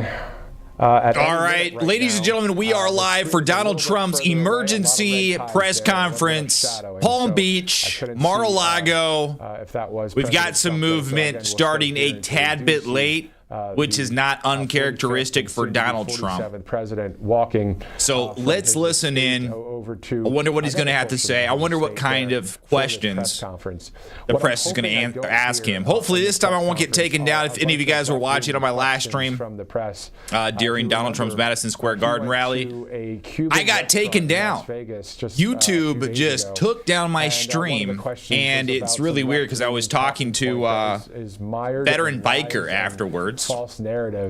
can. All right, ladies and gentlemen, we are live for Donald Trump's emergency press conference, Palm Beach, Mar-a-Lago. We've got some movement starting a tad bit late, which is not uncharacteristic for Donald Trump. So let's listen in. I wonder what he's going to have to say. I wonder what kind of questions the press is going to ask him. Hopefully this time I won't get taken down. If any of you guys were watching on my last stream during Donald Trump's Madison Square Garden rally, I got taken down. YouTube just took down my stream, and it's really weird because I was talking to veteran biker afterwards.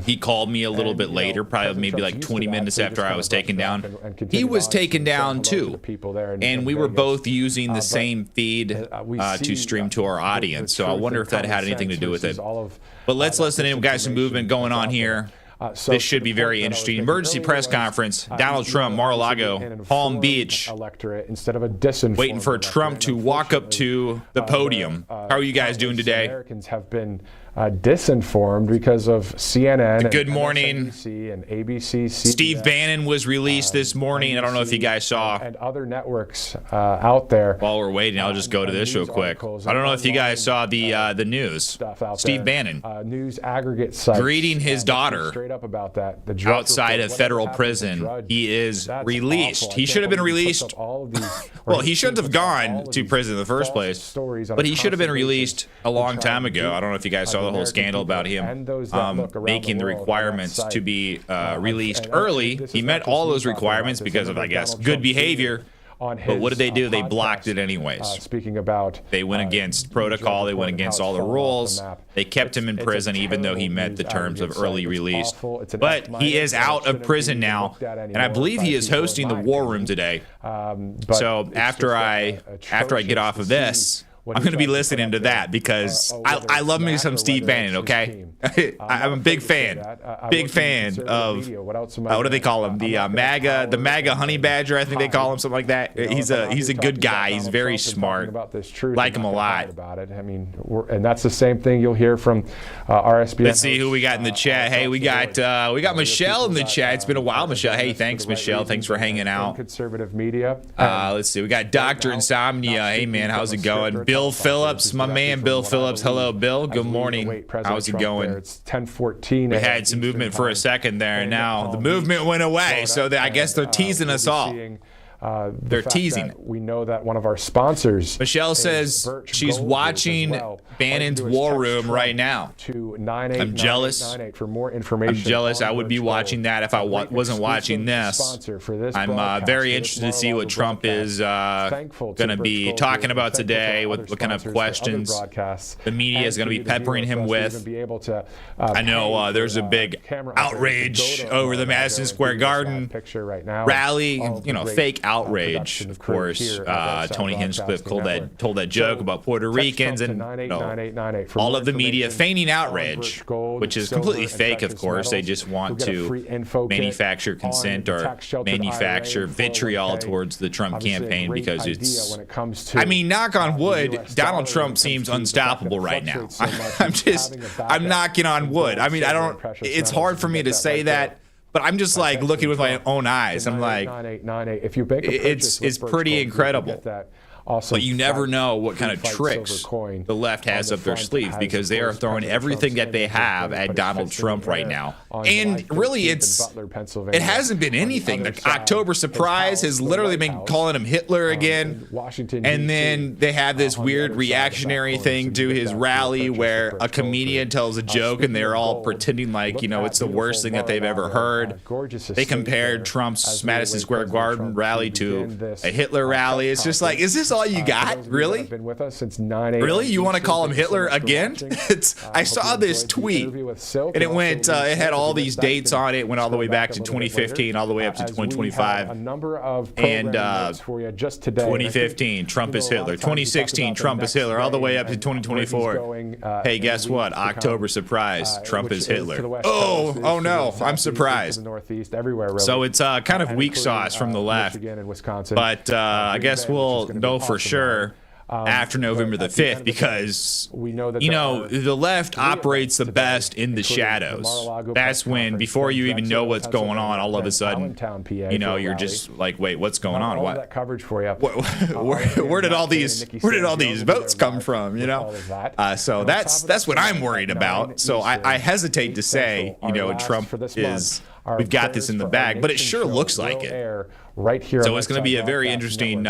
He called me a little bit later, probably maybe like 20 minutes after I was taken down. He was taken down too, and we were both using the same feed to stream to our audience. So I wonder if that had anything to do with it. But let's listen in. We've got some movement going on here. This should be very interesting. Emergency press conference. Donald Trump, Mar-a-Lago, Palm Beach. Waiting for Trump to walk up to the podium. How are you guys doing today? Americans have been disinformed because of CNN. Good morning. And ABC. Steve Bannon was released this morning. I don't know if you guys saw. And other networks out there. While we're waiting, I'll just go to this real quick. I don't know if you guys saw the news. Steve Bannon. News aggregate sites. Greeting his daughter. Straight up about that. Outside of federal prison. He is released. He should have been released. Well, he shouldn't have gone to prison in the first place. But he should have been released a long time ago. I don't know if you guys saw the whole scandal about him making the requirements to be released early. He met all those requirements because of, I guess, good behavior. But what did they do? They blocked it anyways. They went against protocol. They went against all the rules. They kept him in prison even though he met the terms of early release. But he is out of prison now, and I believe he is hosting the War Room today. So after I get off of this, I'm going to be listening to that because I love me some Steve Bannon, okay? I'm a big fan of, what do they call him? The MAGA honey badger, I think they call him, something like that. He's a good guy. He's very smart. Like him a lot. And that's the same thing you'll hear from RSBN. Let's see who we got in the chat. Hey, we got Michelle in the chat. It's been a while, Michelle. Hey, thanks, Michelle. Thanks for hanging out. Conservative media. Let's see. We got Dr. Insomnia. Hey, man, how's it going? Bill Phillips, my man Bill Phillips. Hello, Bill. Good morning. How's it going? It's 10:14. We had some movement for a second there, and now the movement went away. So I guess they're teasing us all. They're teasing. We know that one of our sponsors. Michelle says she's watching Bannon's War Room right now. I'm jealous. For more information, I'm jealous. I would be watching that if I wasn't watching this. I'm very interested to see what Trump is going to be talking about today. What kind of questions the media is going to be peppering him with. I know there's a big outrage over the Madison Square Garden rally. You know, fake outrage, of course. Tony Hinchcliffe told that joke about Puerto Ricans and all of the media feigning outrage, which is completely fake, of course. They just want to manufacture consent or manufacture vitriol towards the Trump campaign because it's, I mean, knock on wood, Donald Trump seems unstoppable right now. I'm knocking on wood. I mean, it's hard for me to say that. But I'm just like looking with my own eyes. I'm like, it's pretty incredible. But you never know what kind of tricks the left has up their sleeve because they are throwing everything that they have at Donald Trump right now. And really, it hasn't been anything. The October surprise has literally been calling him Hitler again. And then they have this weird reactionary thing to his rally where a comedian tells a joke and they're all pretending like, you know, it's the worst thing that they've ever heard. They compared Trump's Madison Square Garden rally to a Hitler rally. It's just like, is this all you got? Really? Really? You want to call him Hitler again? I saw this tweet, and it went. It had all these dates on it. Went all the way back to 2015, all the way up to 2025. And 2015, Trump is Hitler. 2016, Trump is Hitler, all the way up to 2024. Hey, guess what? October surprise, Trump is Hitler. Oh no, I'm surprised. So it's kind of weak sauce from the left. But I guess we'll know for sure after November the 5th, because we know that the left operates the best in the shadows. That's when, before you even know what's going on, all of a sudden, you're just like, wait, what's going on? What coverage for you? Where did all these votes come from? So that's what I'm worried about. So I hesitate to say, Trump is. We've got this in the bag, but it sure looks like it. Right here. So it's going to be a very interesting.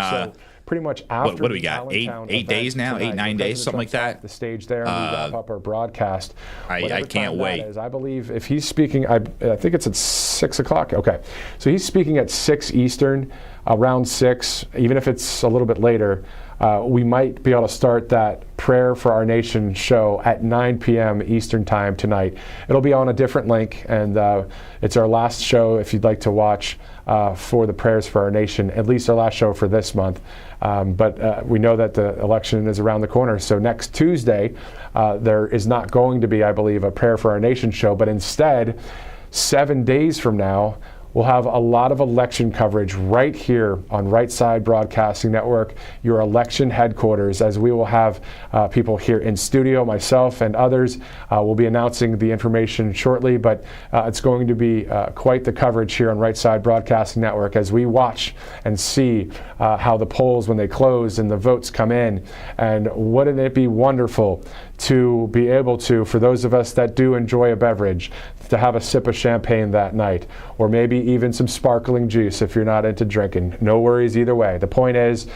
Pretty much after what do we got? 8 days now, 9 days, something like that. The stage there, and we wrap up our broadcast. I can't wait. I believe if he's speaking, I think it's at 6 o'clock. Okay, so he's speaking at 6 Eastern, around 6. Even if it's a little bit later, we might be able to start that Prayer for Our Nation show at 9 p.m. Eastern time tonight. It'll be on a different link, and it's our last show if you'd like to watch for the Prayers for Our Nation, at least our last show for this month. But we know that the election is around the corner. So next Tuesday, there is not going to be, I believe, a Prayer for Our Nation show, but instead, 7 days from now, we'll have a lot of election coverage right here on Right Side Broadcasting Network, your election headquarters, as we will have people here in studio, myself and others. We'll be announcing the information shortly, but it's going to be quite the coverage here on Right Side Broadcasting Network as we watch and see how the polls, when they close and the votes come in. And wouldn't it be wonderful to be able to, for those of us that do enjoy a beverage, to have a sip of champagne that night, or maybe even some sparkling juice if you're not into drinking. No worries either way. The point is,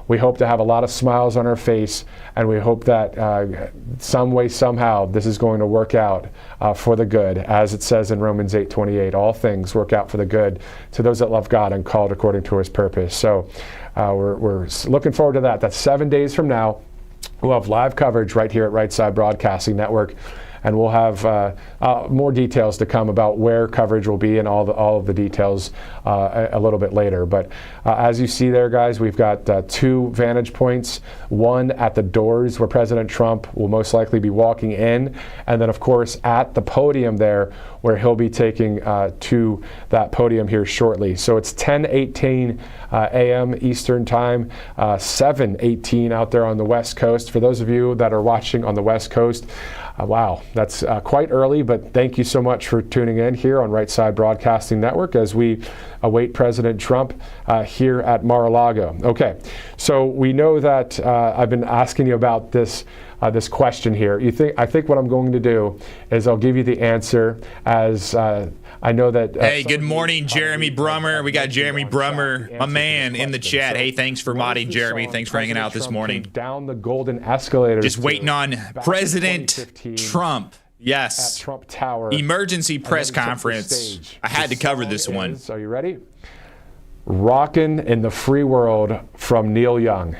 we hope to have a lot of smiles on our face, and we hope that some way, somehow, this is going to work out for the good. As it says in Romans 8:28, all things work out for the good to those that love God and called according to his purpose. So we're looking forward to that. That's 7 days from now. We'll have live coverage right here at Right Side Broadcasting Network. And we'll have more details to come about where coverage will be and all of the details a little bit later. But as you see there, guys, we've got 2 vantage points. One at the doors where President Trump will most likely be walking in. And then, of course, at the podium there where he'll be taking to that podium here shortly. So it's 10:18 a.m. Eastern Time, 7:18 out there on the West Coast. For those of you that are watching on the West Coast, wow, that's quite early, but thank you so much for tuning in here on Right Side Broadcasting Network as we await President Trump here at Mar-a-Lago. Okay, so we know that I've been asking you about this question here. I think what I'm going to do is I'll give you the answer as I know that. Hey, good morning, Jeremy Brummer. We got Jeremy Brummer, my man, in the chat. Hey, thanks for modding, Jeremy. Thanks for hanging out this morning. Down the golden escalator. Just waiting on President Trump. Yes. At Trump Tower. Emergency press conference. I had to cover this one. Are you ready? Rockin' in the Free World from Neil Young.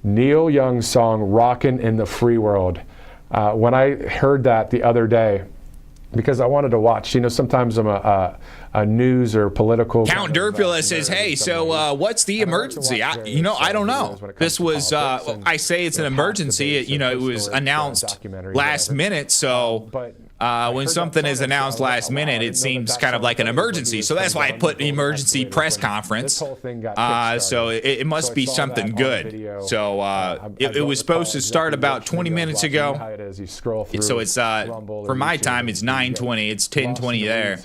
Neil Young's song, Rockin' in the Free World. When I heard that the other day, because I wanted to watch, sometimes I'm a news or political. Count Durpula says, hey, so what's the emergency? I don't know. This was, I say it's an emergency. It was announced last minute, so when something is announced last minute, it seems kind of like an emergency. So that's why I put emergency press conference. So it must be something good. So it was supposed to start about 20 minutes ago. So it's for my time, it's 9:20. It's 10:20 there.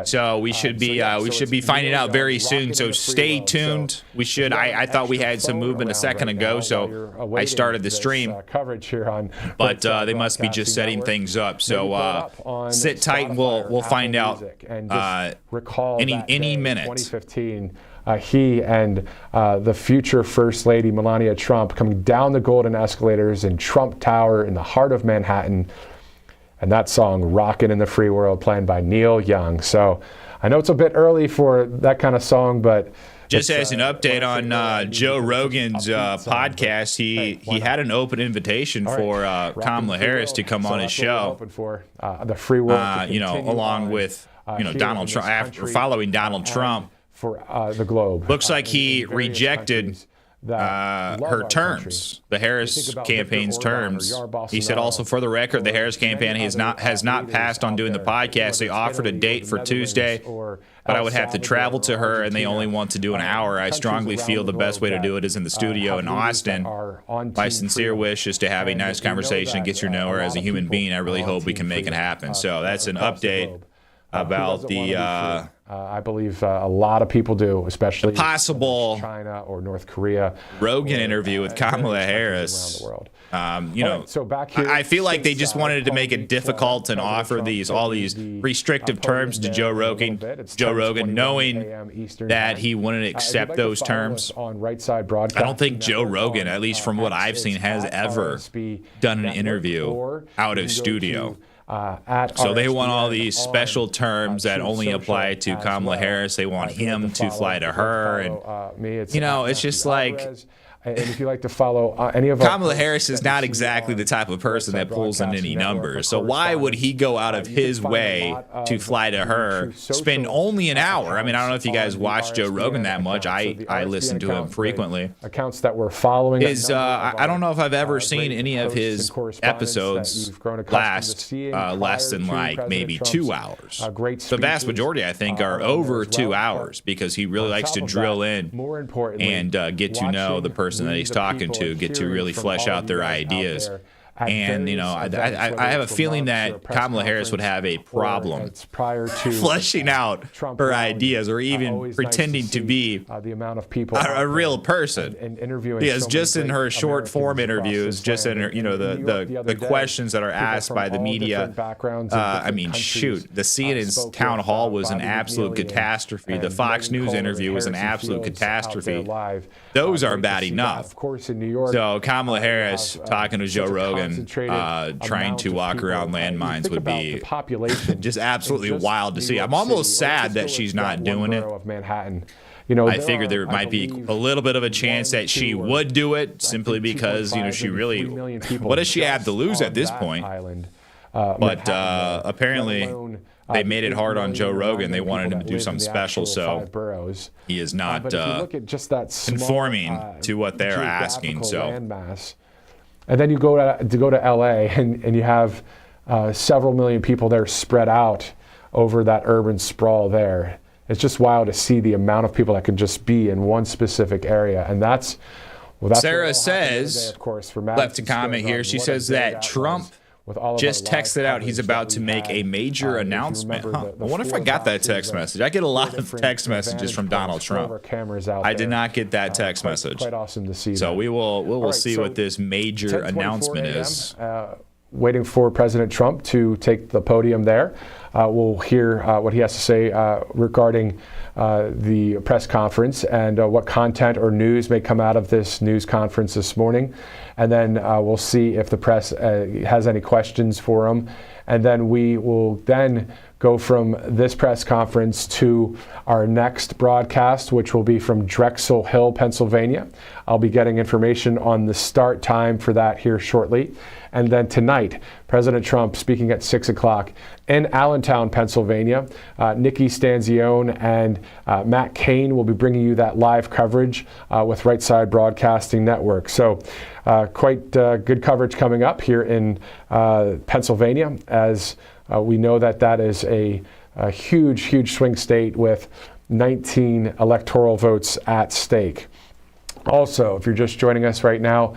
So we should be finding out very soon. So stay tuned. We should. I thought we had some movement a second ago, so I started the stream. But they must be just setting things up. So sit tight, and we'll find out any minute. 2015. He and the future First Lady Melania Trump coming down the golden escalators in Trump Tower in the heart of Manhattan, and that song "Rockin' in the Free World" playing by Neil Young. So I know it's a bit early for that kind of song, but just as an update on Joe Rogan's podcast, he had an open invitation for Kamala Harris to come on his show. The free world, along with Donald Trump, after following Donald Trump for the globe. Looks like he rejected her terms, the Harris campaign's terms. He said also, for the record, the Harris campaign has not passed on doing the podcast. They offered a date for Tuesday, but I would have to travel to her, and they only want to do an hour. I strongly feel the best way to do it is in the studio in Austin. My sincere wish is to have a nice conversation, get to know her as a human being. I really hope we can make it happen. So that's an update about the I believe a lot of people do, especially possible China or North Korea. Rogan interview with Kamala Harris. So back here, I feel like they just wanted to make it difficult and offer all these restrictive terms to Joe Rogan. Joe Rogan, knowing that he wouldn't accept those terms. I don't think Joe Rogan, at least from what I've seen, has ever done an interview out of studio. So they want all these special terms that only apply to Kamala Harris. They want him to fly to her, and it's just like. And if you like to follow any of Kamala Harris is not exactly the type of person that pulls in any numbers. So why would he go out of his way to fly to her, spend only an hour? I mean, I don't know if you guys watch Joe Rogan that much. I listen to him frequently. Accounts that we're following. I don't know if I've ever seen any of his episodes last less than like maybe 2 hours. The vast majority, I think, are over 2 hours because he really likes to drill in and get to know the person that he's talking to, get to really flesh out their ideas. And, I have a feeling that Kamala Harris would have a problem fleshing out her ideas or even pretending to be a real person. Because just in her short form interviews, just in her, the questions that are asked by the media, I mean, shoot, the CNN's town hall was an absolute catastrophe. The Fox News interview was an absolute catastrophe. Those are bad enough. So Kamala Harris talking to Joe Rogan, trying to walk around landmines would be just absolutely wild to see. I'm almost sad that she's not doing it. I figure there might be a little bit of a chance that she would do it simply because, she really, what does she have to lose at this point? But apparently they made it hard on Joe Rogan. They wanted him to do something special, so he is not conforming to what they're asking. So. And then you go to LA and you have several million people there spread out over that urban sprawl there. It's just wild to see the amount of people that can just be in one specific area. And that's Sarah says, today, of course, left a comment here. She says that Trump just texted out he's about to make a major announcement. I wonder if I got that text message. I get a lot of text messages from Donald Trump. I did not get that text message. Quite awesome to see. So we will see what this major announcement is. Waiting for President Trump to take the podium there. We'll hear what he has to say regarding the press conference and what content or news may come out of this news conference this morning. And then we'll see if the press has any questions for him. And then we will then go from this press conference to our next broadcast, which will be from Drexel Hill, Pennsylvania. I'll be getting information on the start time for that here shortly. And then tonight, President Trump speaking at 6 o'clock in Allentown, Pennsylvania. Nikki Stanzione and Matt Cain will be bringing you that live coverage with Right Side Broadcasting Network. So quite good coverage coming up here in Pennsylvania, as we know that is a huge, huge swing state with 19 electoral votes at stake. Also, if you're just joining us right now,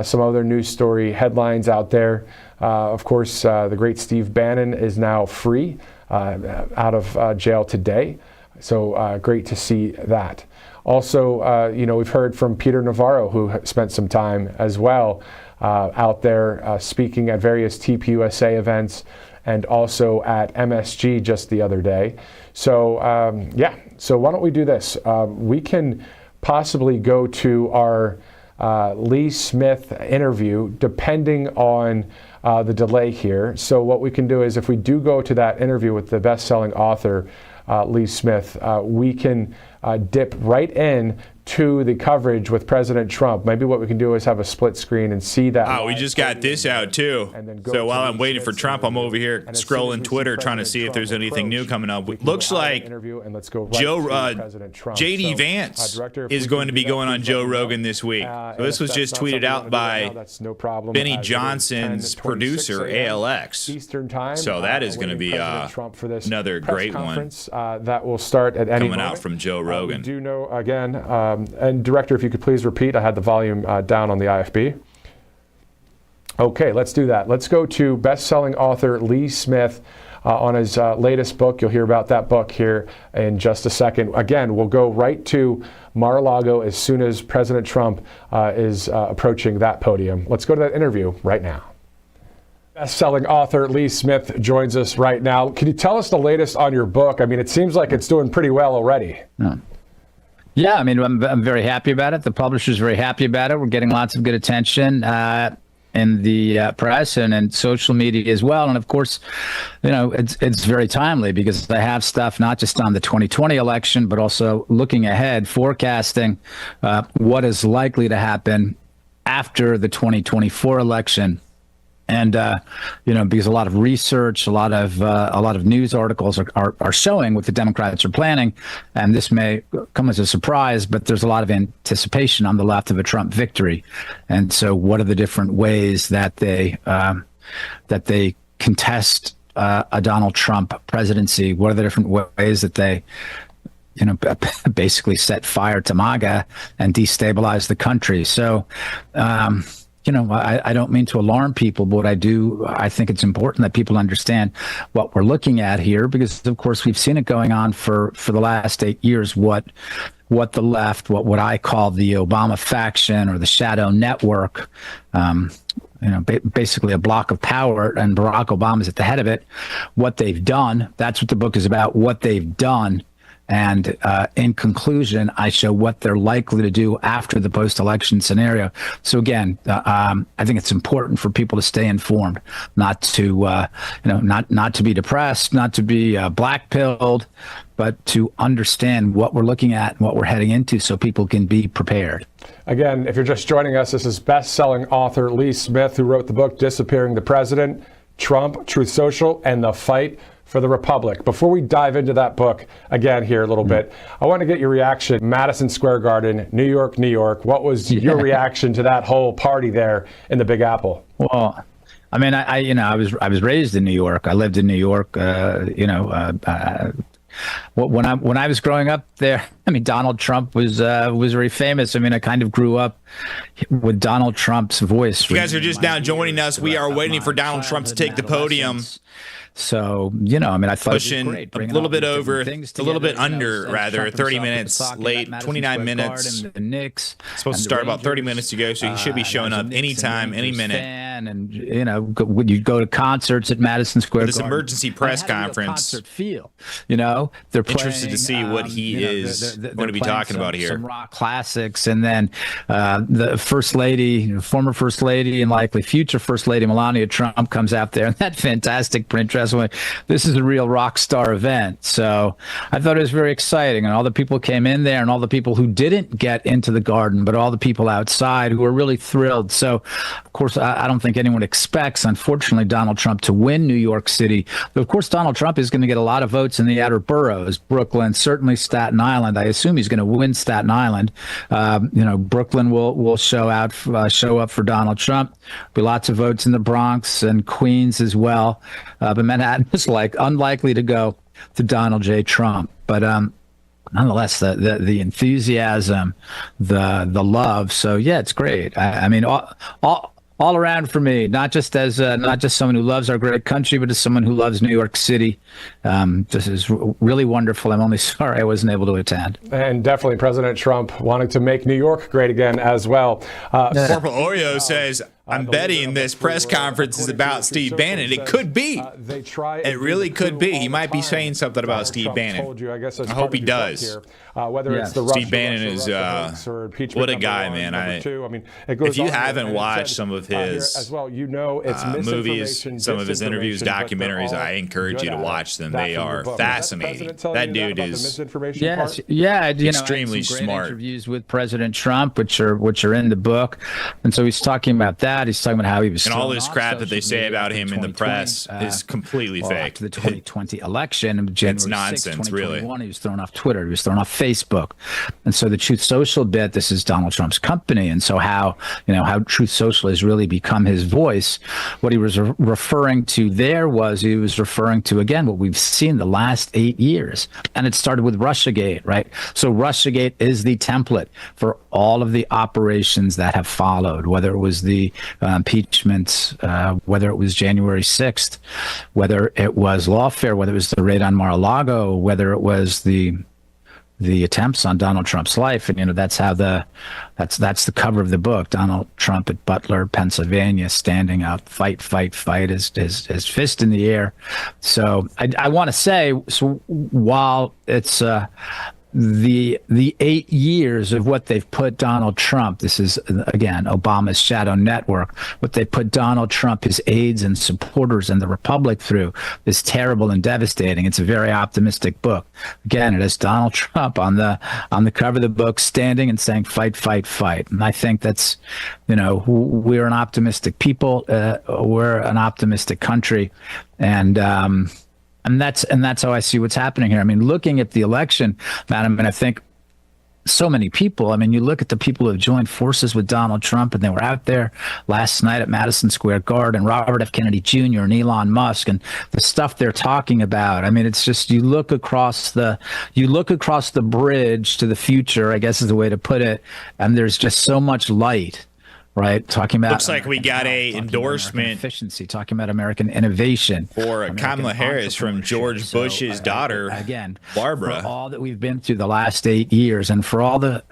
some other news story headlines out there. Of course, the great Steve Bannon is now free out of jail today. So great to see that. Also, we've heard from Peter Navarro, who spent some time as well out there speaking at various TPUSA events and also at MSG just the other day. So, so why don't we do this? We can possibly go to our Lee Smith interview, depending on the delay here. So what we can do is, if we do go to that interview with the best-selling author, Lee Smith, we can dip right in to the coverage with President Trump. Maybe what we can do is have a split screen and see that. Oh, we just got this out too. So while I'm waiting for Trump, I'm over here scrolling Twitter trying to see if there's anything new coming up. Looks like J.D. Vance is going to be going on Joe Rogan this week. So this was just tweeted out by Benny Johnson's producer, ALX. So that is going to be another great one that will start at any coming out from Joe Rogan. We do know, again, and Director, if you could please repeat, I had the volume down on the IFB. Okay, let's do that. Let's go to best-selling author Lee Smith on his latest book. You'll hear about that book here in just a second. Again, we'll go right to Mar-a-Lago as soon as President Trump is approaching that podium. Let's go to that interview right now. Best-selling author Lee Smith joins us right now. Can you tell us the latest on your book? I mean, it seems like it's doing pretty well already. Yeah, I mean, I'm very happy about it. The publisher's very happy about it. We're getting lots of good attention in the press and in social media as well. And of course, you know, it's very timely because I have stuff not just on the 2020 election, but also looking ahead, forecasting what is likely to happen after the 2024 election. And you know, because a lot of research, a lot of news articles are showing what the Democrats are planning, and this may come as a surprise, but there's a lot of anticipation on the left of a Trump victory. And so, what are the different ways that they contest a Donald Trump presidency? What are the different ways that they, you know, basically set fire to MAGA and destabilize the country? So. You know, I don't mean to alarm people, but I think it's important that people understand what we're looking at here, because, of course, we've seen it going on for the last 8 years, what the left, what I call the Obama faction or the shadow network, you know, basically a block of power, and Barack Obama is at the head of it, what they've done. That's what the book is about, what they've done. And in conclusion, I show what they're likely to do after the post-election scenario. So again, I think it's important for people to stay informed, not to, you know, not to be depressed, not to be black-pilled, but to understand what we're looking at and what we're heading into, so people can be prepared. Again, if you're just joining us, this is best-selling author Lee Smith, who wrote the book "Disappearing the President: Trump, Truth Social, and the Fight for the Republic." Before we dive into that book again here a little bit, I want to get your reaction. Madison Square Garden, New York, New York. What was your reaction to that whole party there in the Big Apple? Well, I mean, I was raised in New York. I lived in New York. You know, when I was growing up there, I mean, Donald Trump was very famous. I mean, I kind of grew up with Donald Trump's voice. If you guys are just now joining us, we are waiting for Donald Trump to take the podium. So, you know, I mean, I thought pushing a little bit over, a little bit under, rather, 30 minutes late, 29 minutes. It's supposed to start about 30 minutes ago, so he should be showing up anytime, any minute. And, you know, when you go to concerts at Madison Square Garden. This emergency press conference. Concert feel, you know, they're interested to see what he is going to be talking about here. Some rock classics, and then the First Lady, former First Lady, and likely future First Lady Melania Trump comes out there in that fantastic print dress. This is a real rock star event. So I thought it was very exciting, and all the people came in there, and all the people who didn't get into the garden, but all the people outside who were really thrilled. So, of course, I don't think anyone expects, unfortunately, Donald Trump to win New York City. But of course, Donald Trump is going to get a lot of votes in the outer boroughs, Brooklyn, certainly Staten Island. I assume he's going to win Staten Island. You know, Brooklyn will show up for Donald Trump. There'll be lots of votes in the Bronx and Queens as well. But Manhattan is unlikely to go to Donald J. Trump. But nonetheless, the enthusiasm, the love. So yeah, it's great. I mean, all around for me, not just someone who loves our great country, but as someone who loves New York City. This is really wonderful. I'm only sorry I wasn't able to attend. And definitely President Trump wanting to make New York great again as well. Corporal Oreo says, I'm betting this press conference is about Steve Bannon. It could be. It really could be. He might be saying something about Steve Bannon. I hope he does. Steve Bannon is what a guy, man. If you haven't watched some of his movies, some of his interviews, documentaries, I encourage you to watch them. They are fascinating. That dude is extremely smart. Interviews with President Trump, which are in the book, and so he's talking about that. He's talking about how he was, and all this crap that they say about him in the press is completely fake. After the 2020 election, it's nonsense, really. He was thrown off Twitter. He was thrown off Facebook, and so the Truth Social bit. This is Donald Trump's company, and so how Truth Social has really become his voice. What he was referring to there was he was referring to again what we've seen the last 8 years, and it started with Russiagate, right? So Russiagate is the template for all of the operations that have followed, whether it was the impeachments, whether it was January 6th, whether it was lawfare, whether it was the raid on Mar-a-Lago, whether it was the attempts on Donald Trump's life. And that's how that's the cover of the book. Donald Trump at Butler, Pennsylvania, standing out, fight, his fist in the air. So I want to say, so while it's the 8 years of what they've put Donald Trump, this is again Obama's shadow network, what they put Donald Trump, his aides and supporters and the Republic through is terrible and devastating. It's a very optimistic book. Again, it has Donald Trump on the cover of the book standing and saying fight. And I think that's, we're an optimistic people, we're an optimistic country, and that's how I see what's happening here. I mean, looking at the election, Madam, and I think so many people, I mean, you look at the people who have joined forces with Donald Trump, and they were out there last night at Madison Square Garden, Robert F. Kennedy Jr. and Elon Musk, and the stuff they're talking about. I mean, it's just, you look across the bridge to the future, I guess is the way to put it, and there's just so much light. Right, talking about looks like we got a endorsement efficiency, talking about American innovation for Kamala Harris from George Bush's daughter, again, Barbara. For all that we've been through the last 8 years, and for all the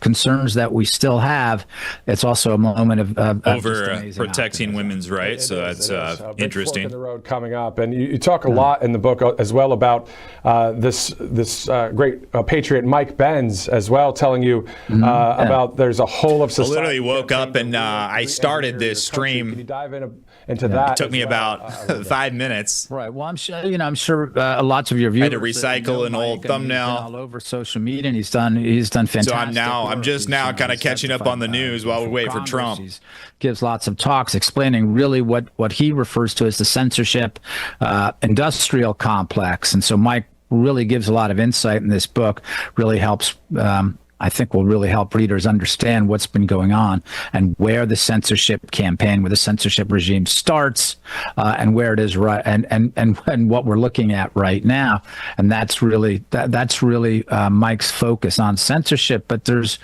concerns that we still have, it's also a moment of over protecting women's rights. So that's interesting. In the road coming up, and you talk a lot in the book as well about this great patriot Mike Benz as well, telling you about there's a whole of society. I literally woke up and I started this stream. Can you dive into that? It took me about 5 minutes. Right. Well, I'm sure lots of your viewers. I had to recycle an old thumbnail all over social media, and he's done fantastic. So I'm just now kind of catching up on the news while we wait for Trump. He gives lots of talks explaining really what he refers to as the censorship industrial complex, and so Mike really gives a lot of insight in this book. Really helps. I think will really help readers understand what's been going on and where the censorship campaign, where the censorship regime starts, and where it is right, and what we're looking at right now. And that's really Mike's focus on censorship. But there's,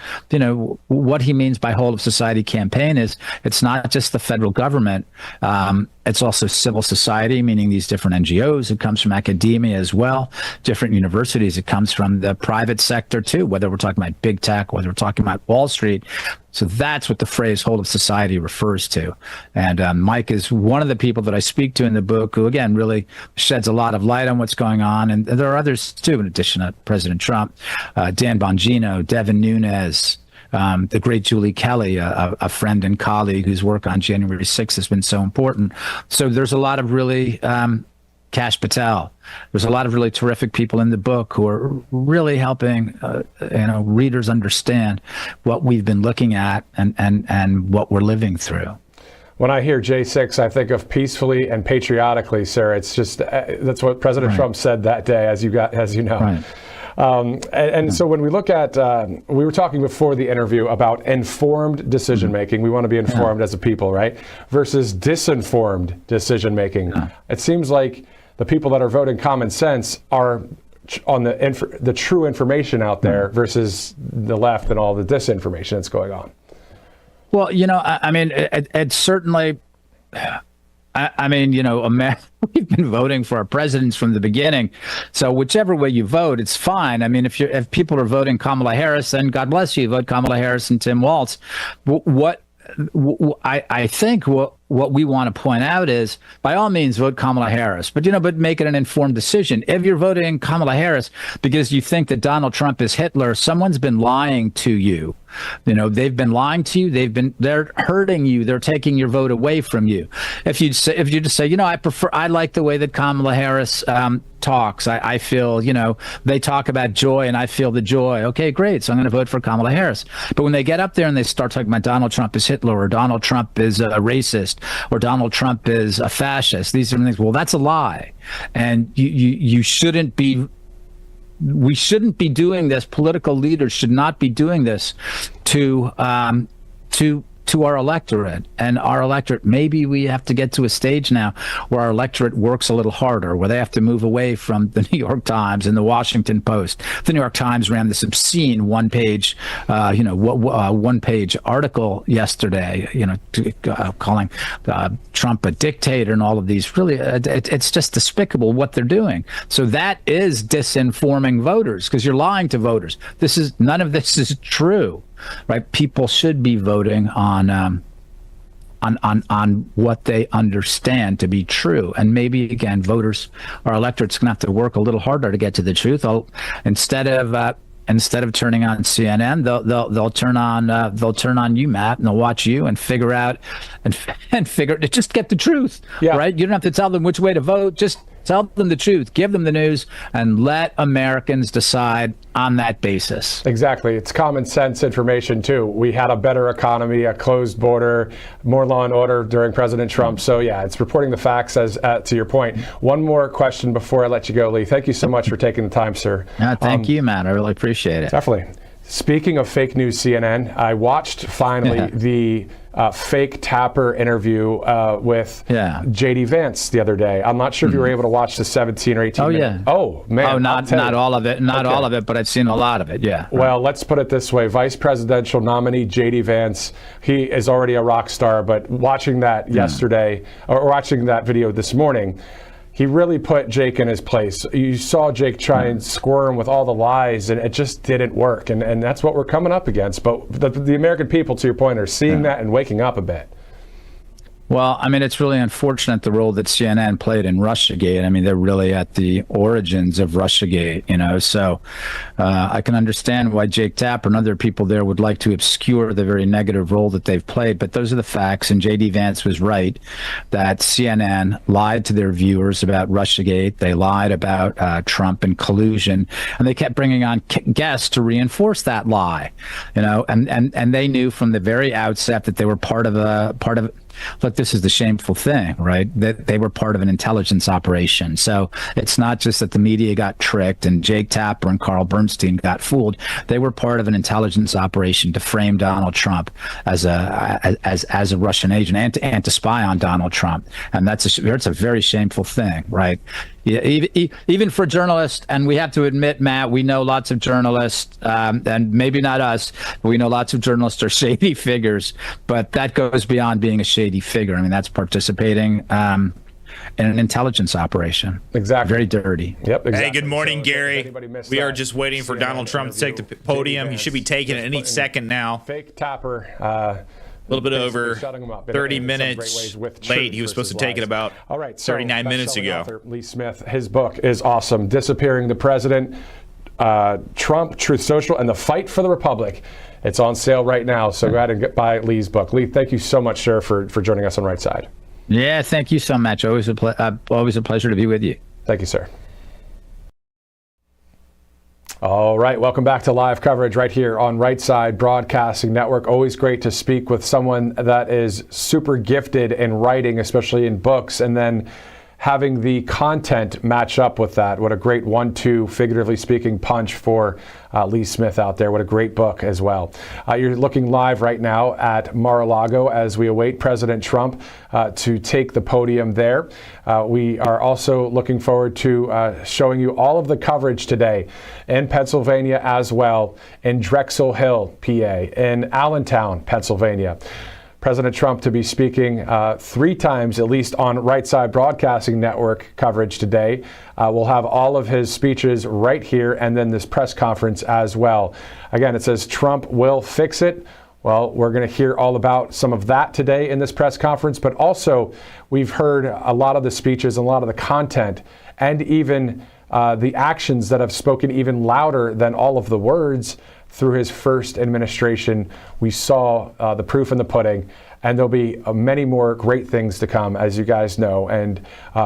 what he means by whole of society campaign is it's not just the federal government. It's also civil society, meaning these different NGOs. It comes from academia as well, different universities. It comes from the private sector too, whether we're talking about big tech, whether we're talking about Wall Street. So that's what the phrase whole of society refers to. And Mike is one of the people that I speak to in the book who, again, really sheds a lot of light on what's going on. And there are others too, in addition to President Trump, Dan Bongino, Devin Nunes, the great Julie Kelly, a friend and colleague whose work on January 6th has been so important. So there's a lot of really, Kash Patel, there's a lot of really terrific people in the book who are really helping, readers understand what we've been looking at and what we're living through. When I hear J6, I think of peacefully and patriotically, Sarah. It's just, that's what President Trump said that day, as you know. Right. So when we look at, we were talking before the interview about informed decision making. We want to be informed as a people, right? Versus disinformed decision making. It seems like the people that are voting common sense are on the true information out there versus the left and all the disinformation that's going on. Well, I mean, it certainly. We've been voting for our presidents from the beginning. So whichever way you vote, it's fine. I mean, if people are voting Kamala Harris, then God bless you, vote Kamala Harris and Tim Walz. What I think what we want to point out is, by all means, vote Kamala Harris, but make it an informed decision. If you're voting Kamala Harris because you think that Donald Trump is Hitler, someone's been lying to you. They've been lying to you. They're hurting you. They're taking your vote away from you. If you just say, I like the way that Kamala Harris talks. I feel, they talk about joy and I feel the joy. Okay, great. So I'm going to vote for Kamala Harris. But when they get up there and they start talking about Donald Trump is Hitler, or Donald Trump is a racist, or Donald Trump is a fascist, these are things. Well, that's a lie. And you shouldn't be. We shouldn't be doing this. Political leaders should not be doing this to our electorate. And our electorate, maybe we have to get to a stage now where our electorate works a little harder, where they have to move away from the New York Times and the Washington Post. The New York Times ran this obscene one-page article yesterday, calling Trump a dictator and all of these. Really, it's just despicable what they're doing. So that is disinforming voters, because you're lying to voters. None of this is true. Right, people should be voting on what they understand to be true, and maybe again, our electorate's going to have to work a little harder to get to the truth. Instead of turning on CNN, they'll turn on you, Matt, and they'll watch you and figure out and just get the truth. Yeah. Right, you don't have to tell them which way to vote. Just tell them the truth, give them the news, and let Americans decide on that basis. Exactly. It's common sense information, too. We had a better economy, a closed border, more law and order during President Trump. So, yeah, it's reporting the facts as to your point. One more question before I let you go, Lee. Thank you so much for taking the time, sir. Thank you, Matt. I really appreciate it. Definitely. Speaking of fake news, CNN, I watched finally the fake Tapper interview with J.D. Vance the other day. I'm not sure if you were able to watch the 17 or 18 minutes. Oh, man. Oh, not all of it. Not all of it, but I've seen a lot of it, yeah. Well, let's put it this way. Vice presidential nominee J.D. Vance, he is already a rock star, but watching that yesterday, or watching that video this morning, he really put Jake in his place. You saw Jake try and squirm with all the lies, and it just didn't work. And that's what we're coming up against. But the American people, to your point, are seeing that and waking up a bit. Well, I mean, it's really unfortunate the role that CNN played in Russiagate. I mean, they're really at the origins of Russiagate, so I can understand why Jake Tapper and other people there would like to obscure the very negative role that they've played. But those are the facts, and J.D. Vance was right that CNN lied to their viewers about Russiagate. They lied about Trump and collusion, and they kept bringing on guests to reinforce that lie, and they knew from the very outset that they were part of look, this is the shameful thing, right? That they were part of an intelligence operation. So it's not just that the media got tricked and Jake Tapper and Carl Bernstein got fooled. They were part of an intelligence operation to frame Donald Trump as a Russian agent and to spy on Donald Trump. And that's a very shameful thing, right? Yeah, even for journalists, and we have to admit, Matt, we know lots of journalists, and maybe not us, but we know lots of journalists are shady figures, but that goes beyond being a shady figure. I mean, that's participating in an intelligence operation. Exactly. Very dirty. Yep. Exactly. Hey, good morning, Gary. We are just waiting for Donald Trump to take the podium. He should be taking it any second now. Fake Tapper. A little bit over 30 minutes late. He was supposed to take it about 39 minutes ago. Author Lee Smith, his book is awesome. Disappearing the President, Trump, Truth Social, and the Fight for the Republic. It's on sale right now, so go ahead and buy Lee's book. Lee, thank you so much, sir, for joining us on Right Side. Yeah, thank you so much. Always a pleasure to be with you. Thank you, sir. All right, welcome back to live coverage right here on Right Side Broadcasting Network. Always great to speak with someone that is super gifted in writing, especially in books, and then having the content match up with that. What a great 1-2, figuratively speaking, punch for Lee Smith out there. What a great book as well. You're looking live right now at Mar-a-Lago as we await President Trump to take the podium there. We are also looking forward to showing you all of the coverage today in Pennsylvania as well, in Drexel Hill, PA, in Allentown, Pennsylvania. President Trump to be speaking 3 times, at least, on Right Side Broadcasting Network coverage today. We'll have all of his speeches right here and then this press conference as well. Again, it says Trump will fix it. Well, we're going to hear all about some of that today in this press conference, but also we've heard a lot of the speeches and a lot of the content and even the actions that have spoken even louder than all of the words through his first administration. We saw the proof in the pudding, and there'll be many more great things to come, as you guys know, and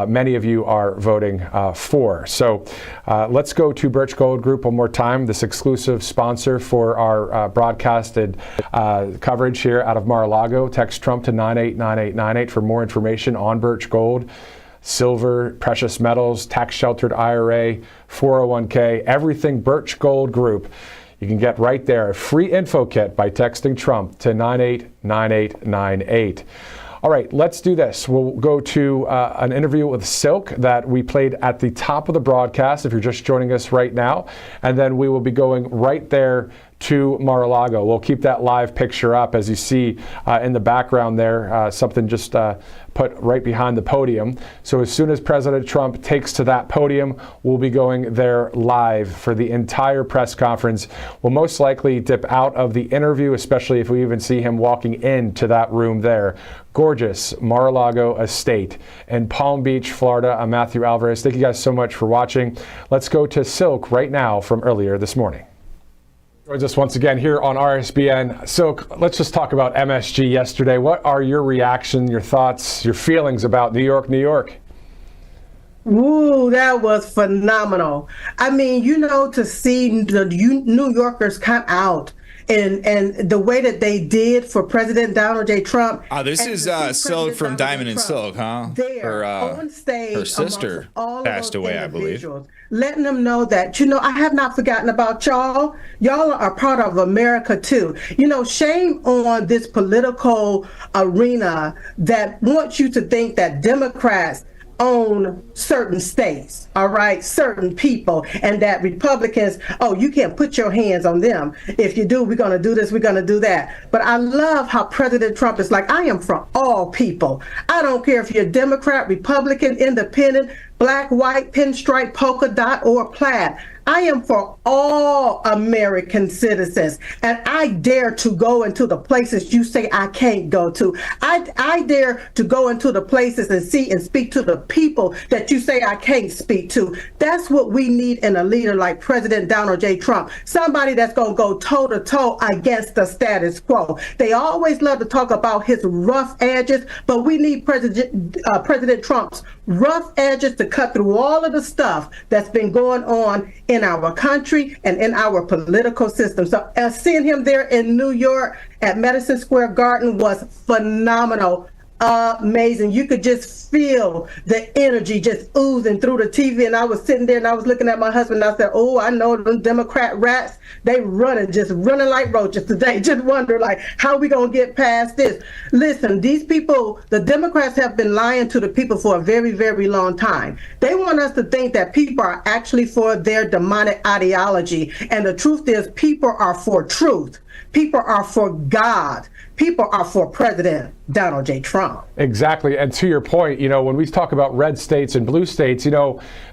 many of you are voting for. So let's go to Birch Gold Group one more time, this exclusive sponsor for our broadcasted coverage here out of Mar-a-Lago. Text Trump to 989898 for more information on Birch Gold. Silver, precious metals, tax-sheltered IRA, 401k, everything Birch Gold Group. You can get right there a free info kit by texting Trump to 989898. All right, let's do this. We'll go to an interview with Silk that we played at the top of the broadcast, if you're just joining us right now. And then we will be going right there to Mar-a-Lago. We'll keep that live picture up, as you see in the background there, something just put right behind the podium. So as soon as President Trump takes to that podium, we'll be going there live for the entire press conference. We'll most likely dip out of the interview, especially if we even see him walking into that room there. Gorgeous Mar-a-Lago estate in Palm Beach, Florida. I'm Matthew Alvarez. Thank you guys so much for watching. Let's go to Silk right now from earlier this morning. Joins us once again here on RSBN. Silk, let's just talk about MSG yesterday. What are your reaction, your thoughts, your feelings about New York, New York? Ooh, that was phenomenal. I mean, to see the New Yorkers come out and the way that they did for President Donald J. Trump. This is Silk from Diamond and Silk, huh? There on stage, her sister passed away, I believe. Letting them know that, I have not forgotten about y'all. Y'all are part of America too. Shame on this political arena that wants you to think that Democrats own certain states, all right, certain people, and that Republicans, you can't put your hands on them. If you do, we're going to do this, we're going to do that. But I love how President Trump is like, I am for all people. I don't care if you're Democrat, Republican, Independent, black, white, pinstripe, polka dot, or plaid. I am for all American citizens, and I dare to go into the places you say I can't go to. I dare to go into the places and see and speak to the people that you say I can't speak to. That's what we need in a leader like President Donald J. Trump, somebody that's going to go toe-to-toe against the status quo. They always love to talk about his rough edges, but we need President Trump's rough edges to cut through all of the stuff that's been going on in our country and in our political system. So seeing him there in New York at Madison Square Garden was phenomenal. Amazing. You could just feel the energy just oozing through the TV. And I was sitting there and I was looking at my husband and I said, I know them Democrat rats, they just running like roaches today. Just wonder how we going to get past this. Listen, these people, the Democrats have been lying to the people for a very, very long time. They want us to think that people are actually for their demonic ideology. And the truth is, people are for truth. People are for God. People are for President Donald J. Trump. Exactly. And to your point, when we talk about red states and blue states,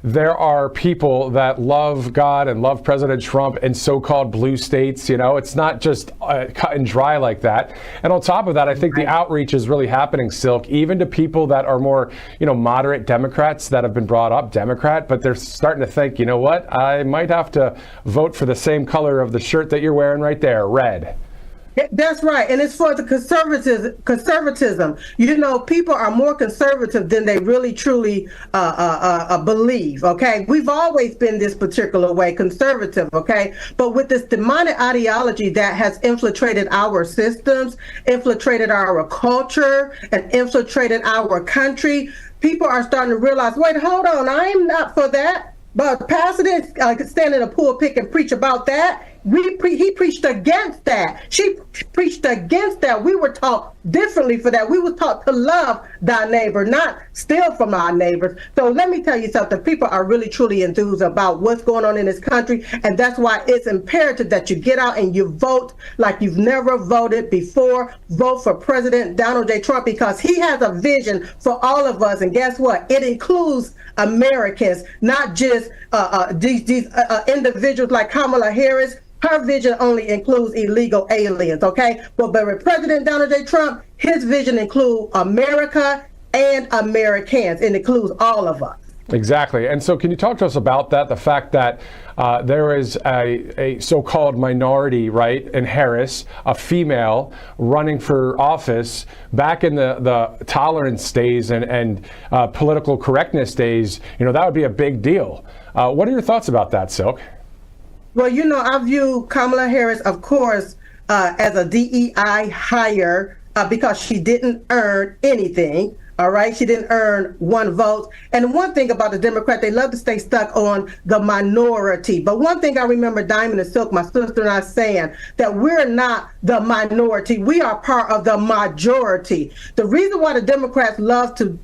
there are people that love God and love President Trump in so-called blue states. It's not just cut and dry like that. And on top of that, I think the outreach is really happening, Silk, even to people that are more, moderate Democrats that have been brought up Democrat, but they're starting to think, what, I might have to vote for the same color of the shirt that you're wearing right there, red. That's right. And it's for the conservatism. People are more conservative than they really truly believe. OK, we've always been this particular way, conservative. OK, but with this demonic ideology that has infiltrated our systems, infiltrated our culture, and infiltrated our country, people are starting to realize, wait, hold on, I am not for that. But Pastor didn't stand in a pulpit and preach about that. He preached against that. She preached against that. We were taught differently for that. We were taught to love thy neighbor, not steal from our neighbors. So let me tell you something. People are really, truly enthused about what's going on in this country. And that's why it's imperative that you get out and you vote like you've never voted before. Vote for President Donald J. Trump, because he has a vision for all of us. And guess what? It includes Americans, not just these individuals like Kamala Harris. Her vision only includes illegal aliens, okay? But with President Donald J. Trump, his vision includes America and Americans. It includes all of us. Exactly. And so can you talk to us about that, the fact that there is a so-called minority, right, in Harris, a female running for office back in the tolerance days and political correctness days? That would be a big deal. What are your thoughts about that, Silk? Well, I view Kamala Harris, of course, as a DEI hire because she didn't earn anything. All right. She didn't earn one vote. And one thing about the Democrat, they love to stay stuck on the minority. But one thing I remember Diamond and Silk, my sister and I, saying that we're not the minority. We are part of the majority. The reason why the Democrats love to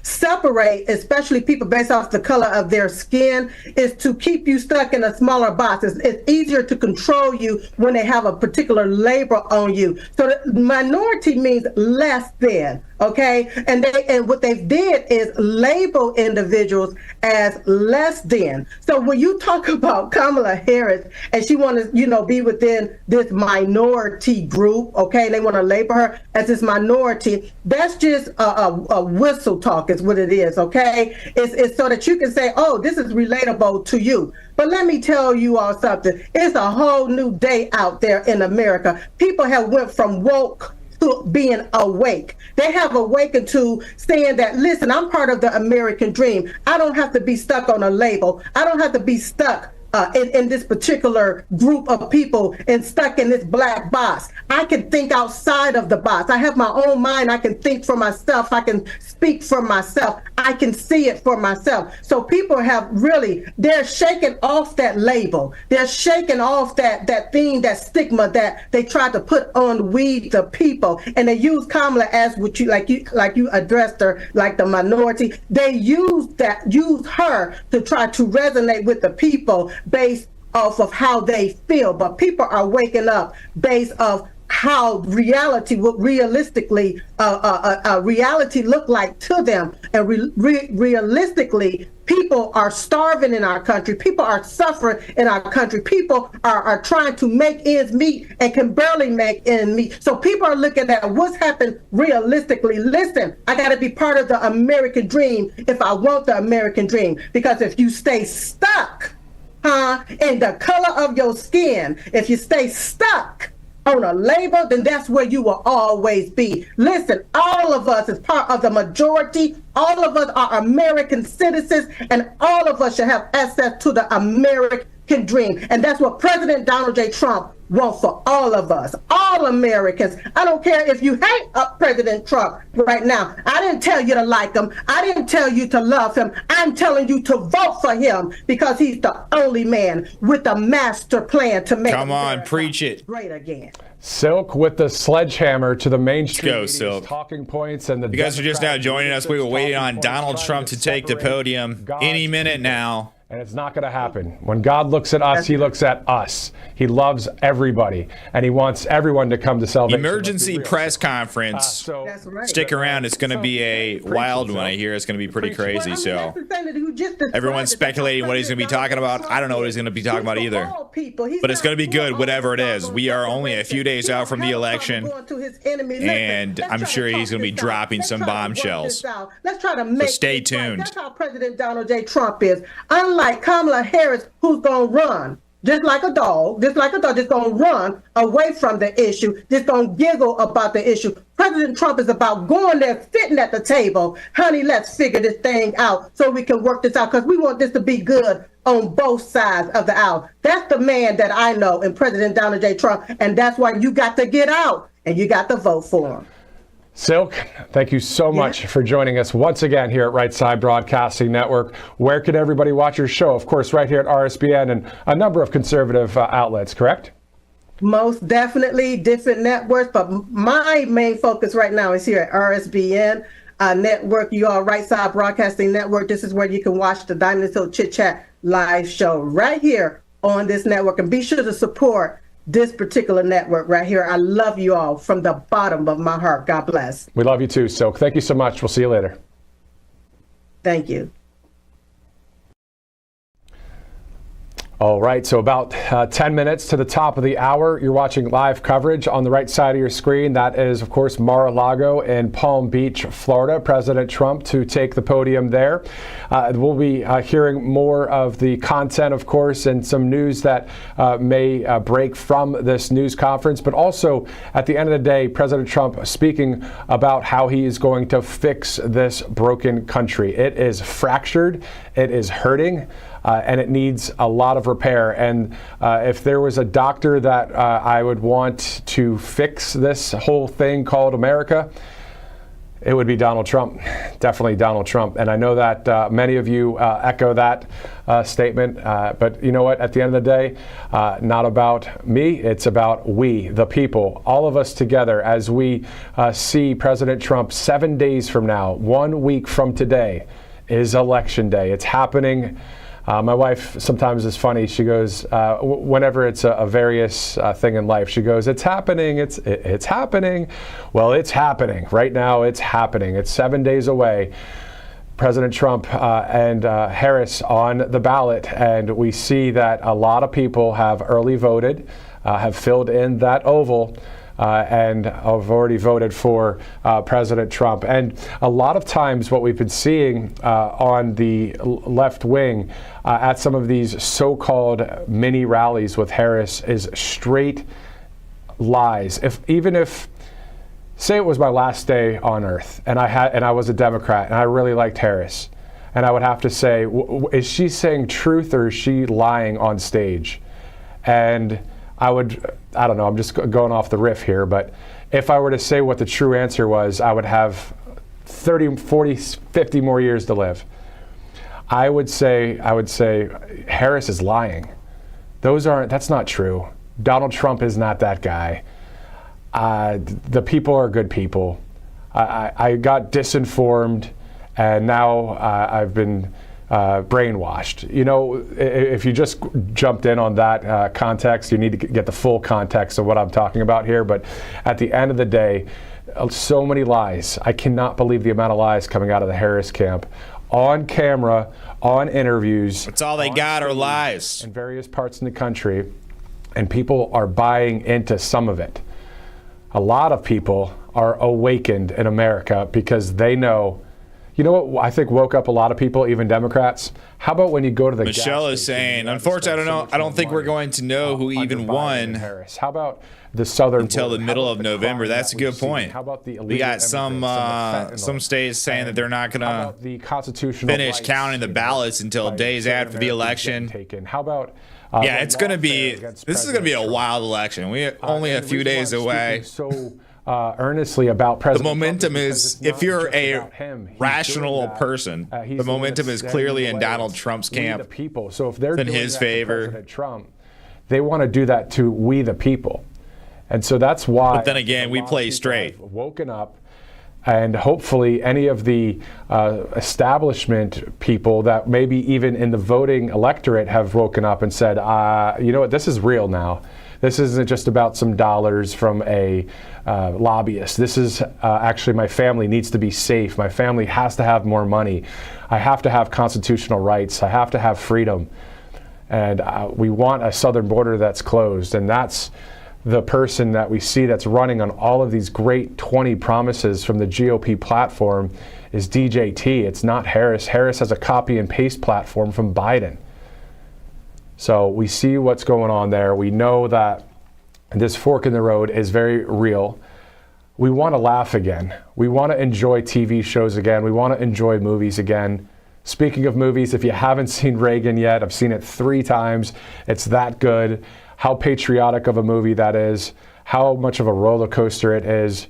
separate, especially people based off the color of their skin, is to keep you stuck in a smaller box. It's easier to control you when they have a particular label on you. So the minority means less than, okay? And what they did is label individuals as less than. So when you talk about Kamala Harris and she wants to, be within this minority group, okay, they want to label her as this minority, that's just a whistle talk is what it is, okay? It's so that you can say, oh, this is relatable to you. But let me tell you all something. It's a whole new day out there in America. People have went from woke to being awake. They have awakened to saying that, listen, I'm part of the American dream. I don't have to be stuck on a label. I don't have to be stuck in this particular group of people and stuck in this black box. I can think outside of the box. I have my own mind. I can think for myself. I can speak for myself. I can see it for myself. So people have they're shaking off that label. They're shaking off that thing, that stigma that they tried to put on we the people. And they use Kamala as what you addressed her, like the minority. They use her to try to resonate with the people based off of how they feel. But people are waking up based off how reality would realistically reality look like to them. And realistically, people are starving in our country. People are suffering in our country. People are trying to make ends meet and can barely make ends meet. So people are looking at what's happened realistically. Listen, I got to be part of the American dream if I want the American dream. Because if you stay stuck in the color of your skin, if you stay stuck on a label, then that's where you will always be. Listen, all of us is part of the majority. All of us are American citizens, and all of us should have access to the American dream. And that's what President Donald J. Trump wants for all of us, all Americans. I don't care if you hate President Trump right now. I didn't tell you to like him. I didn't tell you to love him. I'm telling you to vote for him because he's the only man with a master plan to make preach it great again. Silk with the sledgehammer to the mainstream. Let's go, Silk. Talking points and the. You guys are just now joining us. We were waiting on Donald Trump to take the podium any minute now. And it's not going to happen. When God looks at us, he looks at us. He loves everybody, and he wants everyone to come to salvation. Emergency press conference. That's right. Stick around. It's going to be a wild one. I hear it's going to be pretty crazy. So everyone's speculating what he's going to be talking about. I don't know what he's going to be talking about either. But it's going to be good, whatever it is. We are only a few days out from the election, and I'm sure he's going to be dropping some bombshells. Let's try to make. So stay tuned. That's how President Donald J. Trump is. Unlike Kamala Harris, who's going to run just like a dog, just going to run away from the issue, just going to giggle about the issue. President Trump is about going there, sitting at the table. Honey, let's figure this thing out so we can work this out because we want this to be good on both sides of the aisle. That's the man that I know in President Donald J. Trump, and that's why you got to get out and you got to vote for him. Silk, thank you so much for joining us once again here at Right Side Broadcasting Network. Where can everybody watch your show? Of course, right here at RSBN and a number of conservative outlets, correct? Most definitely, different networks, but my main focus right now is here at RSBN Network. You are Right Side Broadcasting Network. This is where you can watch the Diamond and Silk Chit Chat live show right here on this network. And be sure to support this particular network right here. I love you all from the bottom of my heart. God bless. We love you too, Silk. Thank you so much. We'll see you later. Thank you. All right, so about 10 minutes to the top of the hour, you're watching live coverage on the right side of your screen. That is, of course, Mar-a-Lago in Palm Beach, Florida. President Trump to take the podium there. We'll be hearing more of the content, of course, and some news that may break from this news conference. But also, at the end of the day, President Trump speaking about how he is going to fix this broken country. It is fractured. It is hurting. And it needs a lot of repair. And if there was a doctor that I would want to fix this whole thing called America, it would be Donald Trump. Definitely Donald Trump. And I know that many of you echo that statement. But you know what? At the end of the day, not about me. It's about we, the people, all of us together as we see President Trump 7 days from now, 1 week from today, is Election Day. It's happening. My wife sometimes is funny. She goes, whenever it's a various thing in life, she goes, it's happening, it's happening. Well, it's happening. Right now, it's happening. It's 7 days away. President Trump and Harris on the ballot. And we see that a lot of people have early voted, have filled in that oval, and have already voted for President Trump. And a lot of times what we've been seeing on the left wing at some of these so-called mini rallies with Harris is straight lies. Even if, say it was my last day on earth and I was a Democrat and I really liked Harris, and I would have to say, is she saying truth or is she lying on stage? And I don't know, I'm just going off the riff here, but if I were to say what the true answer was, I would have 30, 40, 50 more years to live. I would say Harris is lying. That's not true. Donald Trump is not that guy. The people are good people. I got disinformed, and now I've been brainwashed. You know, if you just jumped in on that context, you need to get the full context of what I'm talking about here. But at the end of the day, so many lies. I cannot believe the amount of lies coming out of the Harris camp on camera, on interviews. That's all they got are lies. In various parts in the country, and people are buying into some of it. A lot of people are awakened in America because they know. You know what I think woke up a lot of people, even Democrats? How about when you go to the Michelle is saying, unfortunately, I don't think we're going to know who even won Harris. How about the southern until the middle of November? That's a good point. How about we got some states saying that they're not going to finish counting the ballots until days after the election. How about yeah, it's going to be this is going to be a wild election. We're only a few days away. Earnestly about President the momentum is, if you're a rational person, the momentum is clearly in Donald Trump's camp. So if they're in his favor, President Trump, they want to do that to we the people, and so that's why. But then again, we play straight. Woken up, and hopefully, any of the establishment people that maybe even in the voting electorate have woken up and said, you know what, this is real now. This isn't just about some dollars from a lobbyist. This is actually my family needs to be safe. My family has to have more money. I have to have constitutional rights. I have to have freedom. And we want a southern border that's closed. And that's the person that we see that's running on all of these great 20 promises from the GOP platform is DJT. It's not Harris. Harris has a copy and paste platform from Biden. So we see what's going on there. We know that this fork in the road is very real. We want to laugh again. We want to enjoy TV shows again. We want to enjoy movies again. Speaking of movies, if you haven't seen Reagan yet, I've seen it 3 times. It's that good. How patriotic of a movie that is. How much of a roller coaster it is.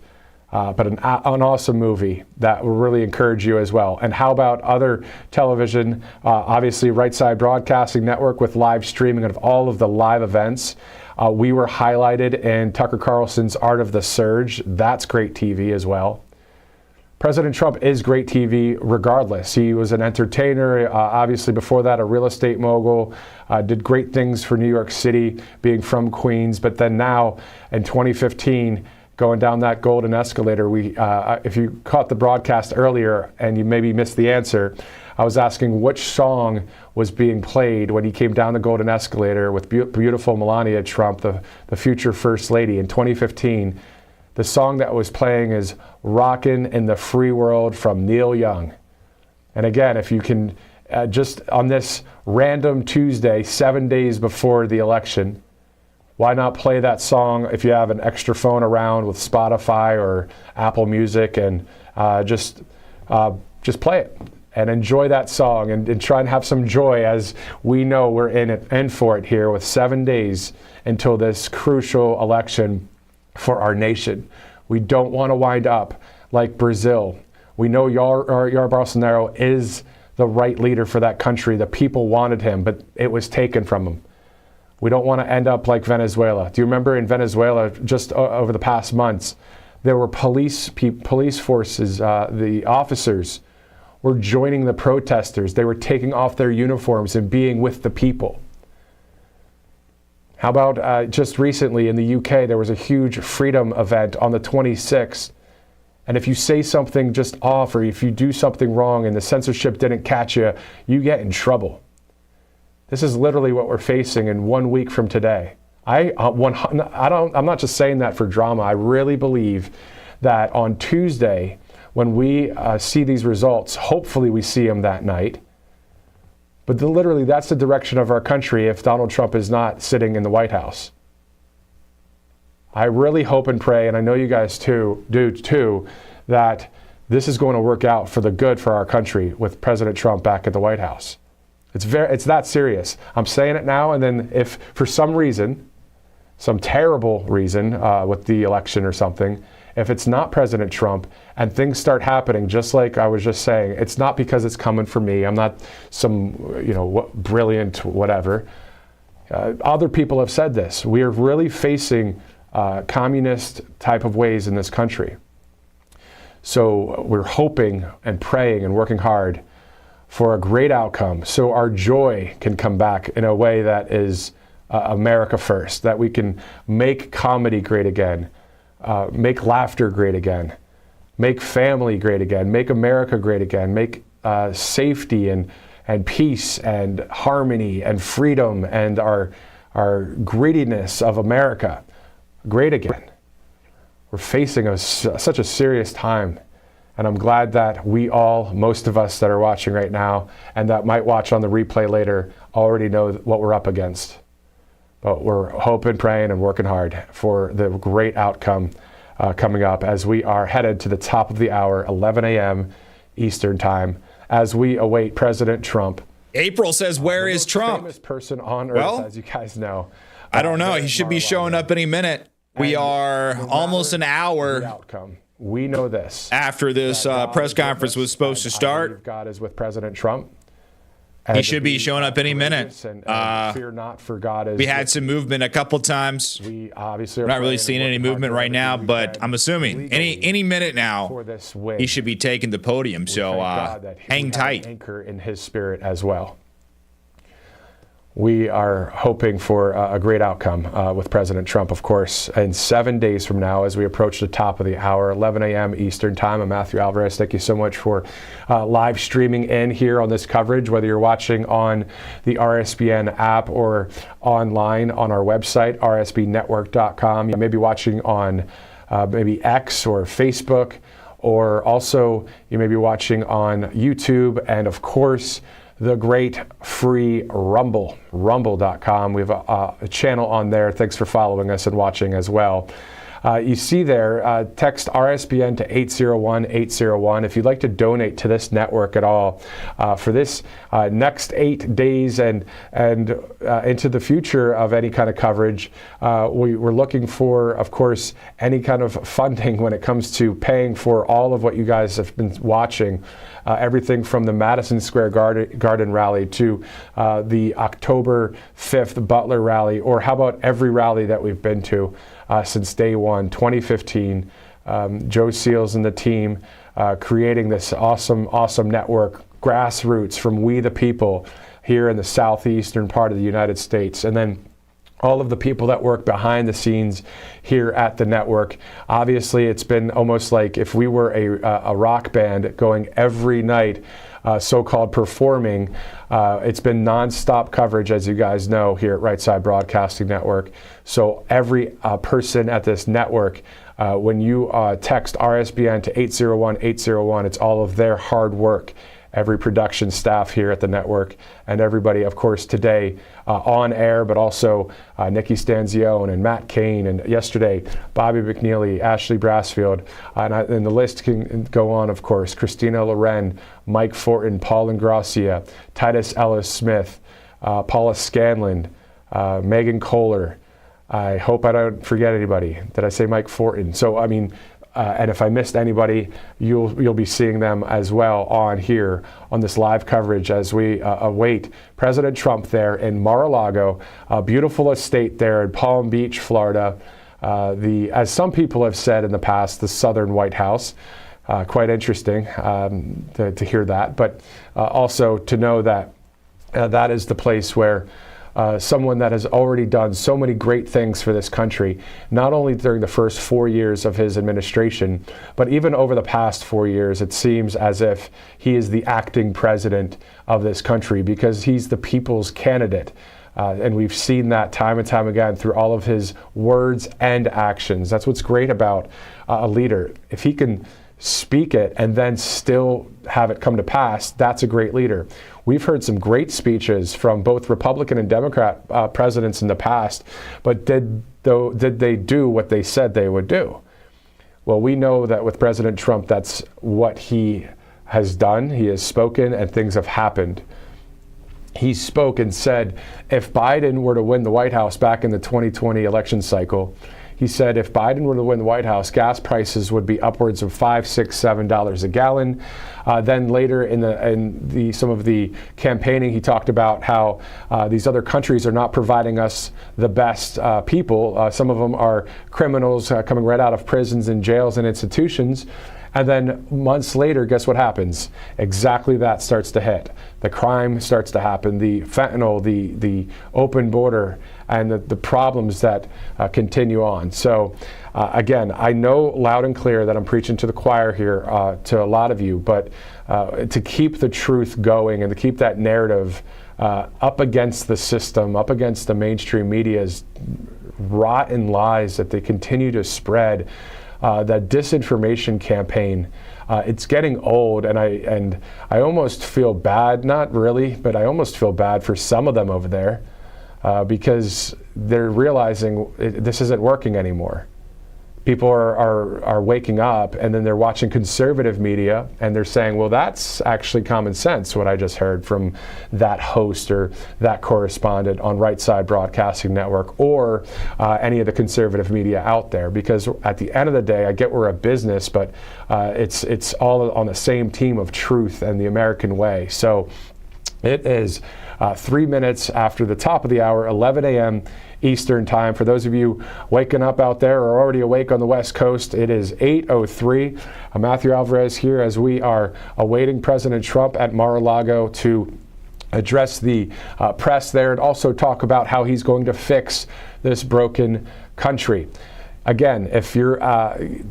But an awesome movie that will really encourage you as well. And how about other television? Obviously, Right Side Broadcasting Network with live streaming of all of the live events. We were highlighted in Tucker Carlson's Art of the Surge. That's great TV as well. President Trump is great TV regardless. He was an entertainer, obviously before that a real estate mogul, did great things for New York City, being from Queens. But then now in 2015, going down that golden escalator, if you caught the broadcast earlier and you maybe missed the answer, I was asking which song was being played when he came down the golden escalator with beautiful Melania Trump, the future First Lady, in 2015. The song that was playing is Rockin' in the Free World from Neil Young. And again, if you can, just on this random Tuesday, 7 days before the election, why not play that song if you have an extra phone around with Spotify or Apple Music, and just play it and enjoy that song, and try and have some joy, as we know we're in for it here with 7 days until this crucial election for our nation. We don't want to wind up like Brazil. We know Jair Bolsonaro is the right leader for that country. The people wanted him, but it was taken from him. We don't want to end up like Venezuela. Do you remember in Venezuela, just over the past months, there were police forces, the officers were joining the protesters. They were taking off their uniforms and being with the people. How about just recently in the UK, there was a huge freedom event on the 26th. And if you say something just off, or if you do something wrong and the censorship didn't catch you, you get in trouble. This is literally what we're facing in 1 week from today. I'm not just saying that for drama. I really believe that on Tuesday, when we see these results, hopefully we see them that night. But literally, that's the direction of our country if Donald Trump is not sitting in the White House. I really hope and pray, and I know you guys do too, that this is going to work out for the good for our country with President Trump back at the White House. It's that serious. I'm saying it now, and then if for some reason, some terrible reason with the election or something, if it's not President Trump and things start happening just like I was just saying, it's not because it's coming from me. I'm not some brilliant whatever. Other people have said this. We are really facing communist type of ways in this country. So we're hoping and praying and working hard for a great outcome, so our joy can come back in a way that is America first, that we can make comedy great again, make laughter great again, make family great again, make America great again, make safety and peace and harmony and freedom and our greediness of America great again. We're facing such a serious time. And I'm glad that most of us that are watching right now and that might watch on the replay later, already know what we're up against. But we're hoping, praying, and working hard for the great outcome coming up as we are headed to the top of the hour, 11 a.m. Eastern Time, as we await President Trump. April says, where is Trump? Famous person on earth, as you guys know. I don't know. He should be showing up any minute. We are almost an hour. We know this. After this press conference was supposed to start, God is with President Trump. He should be showing up any minute. Fear not, for God is. We had some movement a couple times. We obviously are not really seeing any movement right now, but I'm assuming any minute now he should be taking the podium. So hang tight. Anchor in his spirit as well. We are hoping for a great outcome with President Trump, of course, in 7 days from now as we approach the top of the hour, 11 a.m. Eastern Time. I'm Matthew Alvarez. Thank you so much for live streaming in here on this coverage, whether you're watching on the RSBN app or online on our website, rsbnetwork.com. You may be watching on maybe X or Facebook, or also you may be watching on YouTube, and of course, the great free Rumble, rumble.com. We have a channel on there. Thanks for following us and watching as well. You see there, text RSBN to 801-801 if you'd like to donate to this network at all for this next 8 days and into the future of any kind of coverage. We're looking for, of course, any kind of funding when it comes to paying for all of what you guys have been watching. Everything from the Madison Square Garden rally to the October 5th Butler rally, or how about every rally that we've been to since day one, 2015. Joe Seals and the team creating this awesome network, grassroots from we the people here in the southeastern part of the United States. And then all of the people that work behind the scenes here at the network. Obviously, it's been almost like if we were a rock band going every night so-called performing. It's been nonstop coverage, as you guys know, here at Right Side Broadcasting Network. So every person at this network, when you text RSBN to 801-801, it's all of their hard work. Every production staff here at the network, and everybody, of course, today on air, but also Nikki Stanzione and Matt Cain, and yesterday Bobby McNeely, Ashley Brassfield, and the list can go on, of course. Christina Loren, Mike Fortin, Paul Ingracia, Titus Ellis Smith, Paula Scanlon, Megan Kohler. I hope I don't forget anybody. Did I say Mike Fortin? So, I mean, and if I missed anybody, you'll be seeing them as well on here on this live coverage as we await President Trump there in Mar-a-Lago, a beautiful estate there in Palm Beach, Florida. As some people have said in the past, the Southern White House. Quite interesting to hear that, but also to know that that is the place where someone that has already done so many great things for this country, not only during the first 4 years of his administration, but even over the past 4 years, it seems as if he is the acting president of this country because he's the people's candidate. And we've seen that time and time again through all of his words and actions. That's what's great about a leader. If he can speak it and then still have it come to pass, that's a great leader. We've heard some great speeches from both Republican and Democrat presidents in the past, but did they do what they said they would do? Well, we know that with President Trump, that's what he has done. He has spoken and things have happened. He spoke and said, if Biden were to win the White House back in the 2020 election cycle, he said if Biden were to win the White House, gas prices would be upwards of $5, $6, $7 a gallon. Then later in some of the campaigning, he talked about how these other countries are not providing us the best people. Some of them are criminals coming right out of prisons and jails and institutions. And then months later, guess what happens? Exactly that starts to hit. The crime starts to happen, the fentanyl, the open border, and the problems that continue on. So again, I know loud and clear that I'm preaching to the choir here to a lot of you, but to keep the truth going and to keep that narrative up against the system, up against the mainstream media's rotten lies that they continue to spread, that disinformation campaign, it's getting old, and I almost feel bad, not really, but I almost feel bad for some of them over there because they're realizing this isn't working anymore. People are waking up, and then they're watching conservative media, and they're saying, well, that's actually common sense, what I just heard from that host or that correspondent on Right Side Broadcasting Network or any of the conservative media out there. Because at the end of the day, I get we're a business, but it's all on the same team of truth and the American way. So it is 3 minutes after the top of the hour, 11 a.m. Eastern time. For those of you waking up out there or already awake on the West Coast, it is 8:03. Matthew Alvarez here as we are awaiting President Trump at Mar-a-Lago to address the press there and also talk about how he's going to fix this broken country. Again, if you're,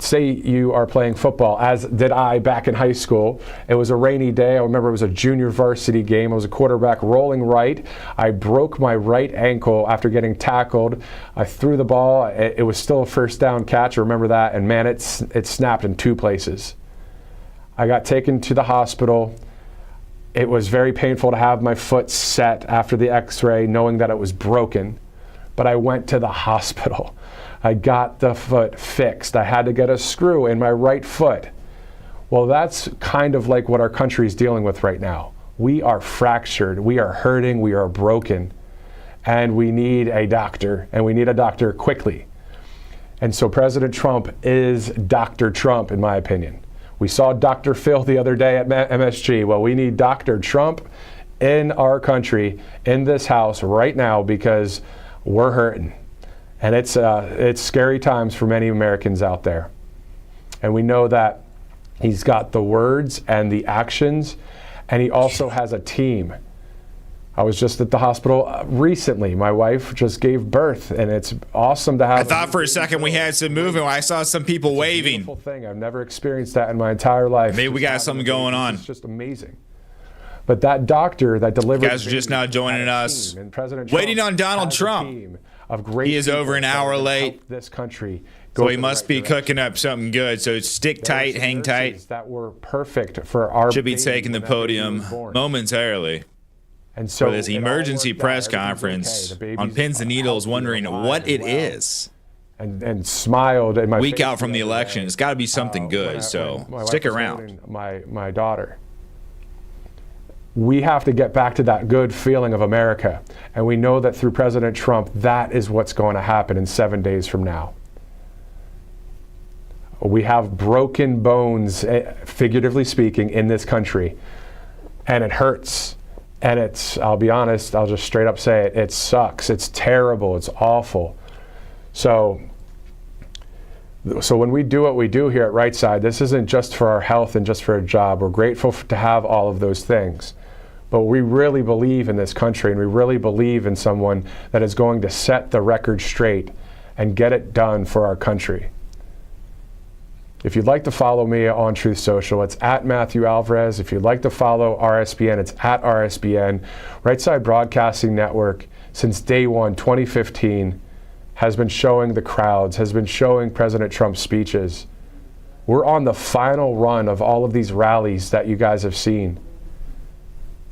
say you are playing football, as did I back in high school, it was a rainy day. I remember it was a junior varsity game. I was a quarterback rolling right. I broke my right ankle after getting tackled. I threw the ball. It was still a first down catch. I remember that. And man, it snapped in 2 places. I got taken to the hospital. It was very painful to have my foot set after the x-ray, knowing that it was broken. But I went to the hospital. I got the foot fixed. I had to get a screw in my right foot. Well, that's kind of like what our country is dealing with right now. We are fractured. We are hurting. We are broken. And we need a doctor, and we need a doctor quickly. And so President Trump is Dr. Trump, in my opinion. We saw Dr. Phil the other day at MSG. Well, we need Dr. Trump in our country, in this house right now, because we're hurting. And it's scary times for many Americans out there. And we know that he's got the words and the actions, and he also has a team. I was just at the hospital recently. My wife just gave birth, and it's awesome to have. I thought for a second we had some movement. I saw some people waving. Beautiful thing. I've never experienced that in my entire life. Maybe we got something going on. It's just amazing. But that doctor that delivered... You guys are just now joining us. Waiting on Donald Trump. He is over an hour late. This country. So he must be cooking up something good. So stick tight, hang tight. That were perfect for our... Should be taking the podium momentarily. And so for this emergency press conference on pins and needles, wondering what it is. And smiled at my week out from the election. It's got to be something good. So stick around. My daughter. We have to get back to that good feeling of America. And we know that through President Trump, that is what's going to happen in 7 days from now. We have broken bones, figuratively speaking, in this country. And it hurts. And it's, I'll be honest, I'll just straight up say it, it sucks. It's terrible. It's awful. So when we do what we do here at Right Side, this isn't just for our health and just for a job. We're grateful to have all of those things. But we really believe in this country, and we really believe in someone that is going to set the record straight and get it done for our country. If you'd like to follow me on Truth Social, it's at Matthew Alvarez. If you'd like to follow RSBN, it's at RSBN. Right Side Broadcasting Network, since day one, 2015, has been showing the crowds, has been showing President Trump's speeches. We're on the final run of all of these rallies that you guys have seen.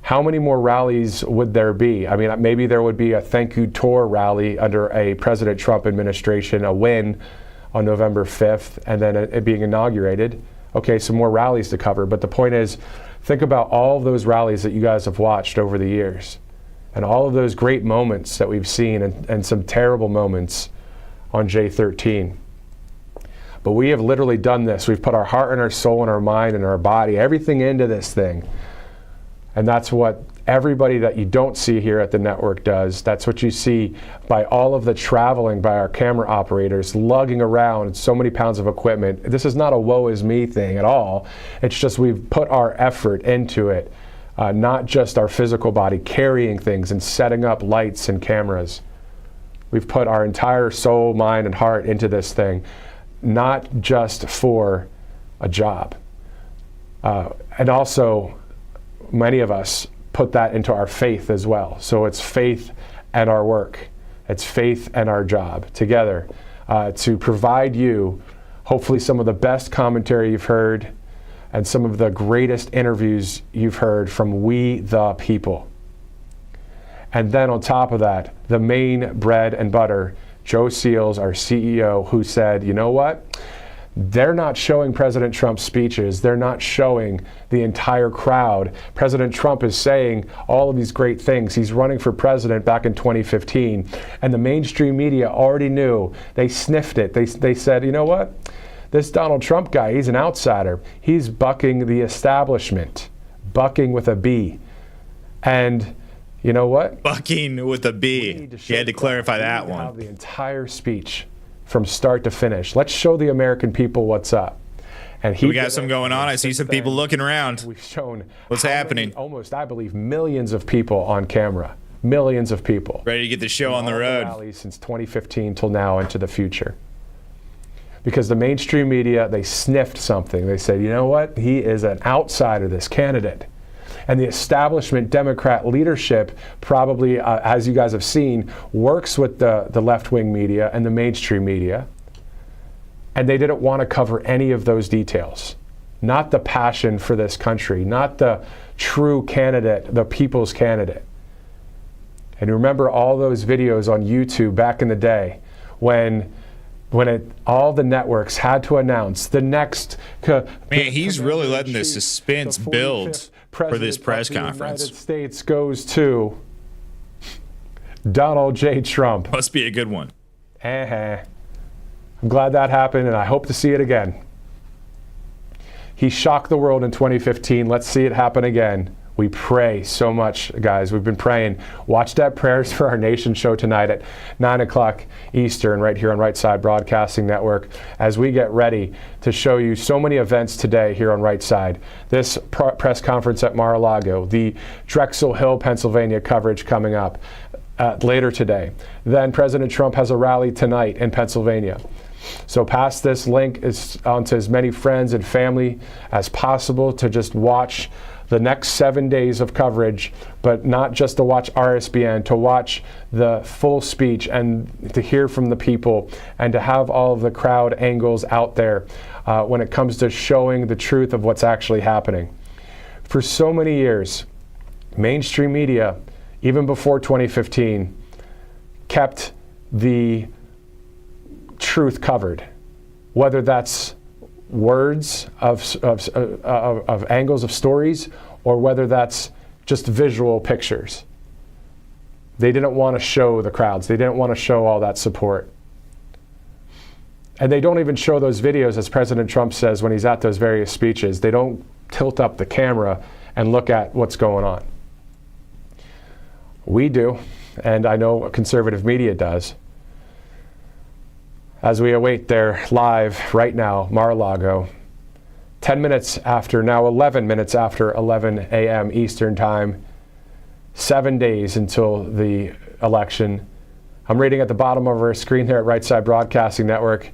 How many more rallies would there be? I mean, maybe there would be a thank you tour rally under a President Trump administration, a win on November 5th, and then it being inaugurated. Okay, some more rallies to cover. But the point is, think about all of those rallies that you guys have watched over the years and all of those great moments that we've seen and some terrible moments on J13. But we have literally done this. We've put our heart and our soul and our mind and our body, everything into this thing. And that's what everybody that you don't see here at the network does. That's what you see by all of the traveling by our camera operators, lugging around so many pounds of equipment. This is not a woe is me thing at all. It's just we've put our effort into it, not just our physical body, carrying things and setting up lights and cameras. We've put our entire soul, mind, and heart into this thing, not just for a job. And also, many of us put that into our faith as well. So it's faith and our work. It's faith and our job together to provide you hopefully some of the best commentary you've heard and some of the greatest interviews you've heard from we the people. And then on top of that, the main bread and butter, Joe Seals, our CEO, who said, you know what? They're not showing President Trump's speeches. They're not showing the entire crowd. President Trump is saying all of these great things. He's running for president back in 2015. And the mainstream media already knew. They sniffed it. They said, you know what? This Donald Trump guy, he's an outsider. He's bucking the establishment. Bucking with a B. And you know what? Bucking with a B. You had to clarify that one. Have the entire speech from start to finish. Let's show the American people what's up. And we got some going on. I see some people looking around. We've shown what's happening. Almost, I believe, millions of people on camera. Millions of people. Ready to get the show on the road. Rallies since 2015 till now into the future. Because the mainstream media, they sniffed something. They said, you know what? He is an outsider, this candidate. And the establishment Democrat leadership probably, as you guys have seen, works with the left-wing media and the mainstream media. And they didn't want to cover any of those details. Not the passion for this country, not the true candidate, the people's candidate. And remember all those videos on YouTube back in the day when all the networks had to announce the next... Man, he's really letting the suspense build for this press conference. The United States goes to Donald J. Trump. Must be a good one. I'm glad that happened, and I hope to see it again. He shocked the world in 2015. Let's see it happen again. We pray so much, guys. We've been praying. Watch that Prayers for Our Nation show tonight at 9 o'clock Eastern right here on Right Side Broadcasting Network as we get ready to show you so many events today here on Right Side. This press conference at Mar-a-Lago, the Drexel Hill, Pennsylvania coverage coming up later today. Then President Trump has a rally tonight in Pennsylvania. So pass this link on to as many friends and family as possible to just watch the next 7 days of coverage, but not just to watch RSBN, to watch the full speech and to hear from the people and to have all of the crowd angles out there when it comes to showing the truth of what's actually happening. For so many years, mainstream media, even before 2015, kept the truth covered, whether that's words of angles of stories, or whether that's just visual pictures. They didn't want to show the crowds. They didn't want to show all that support. And they don't even show those videos, as President Trump says when he's at those various speeches. They don't tilt up the camera and look at what's going on. We do, and I know conservative media does. As we await their live right now, Mar-a-Lago, 10 minutes after, now 11 minutes after 11 a.m. Eastern Time, 7 days until the election. I'm reading at the bottom of our screen here at Right Side Broadcasting Network.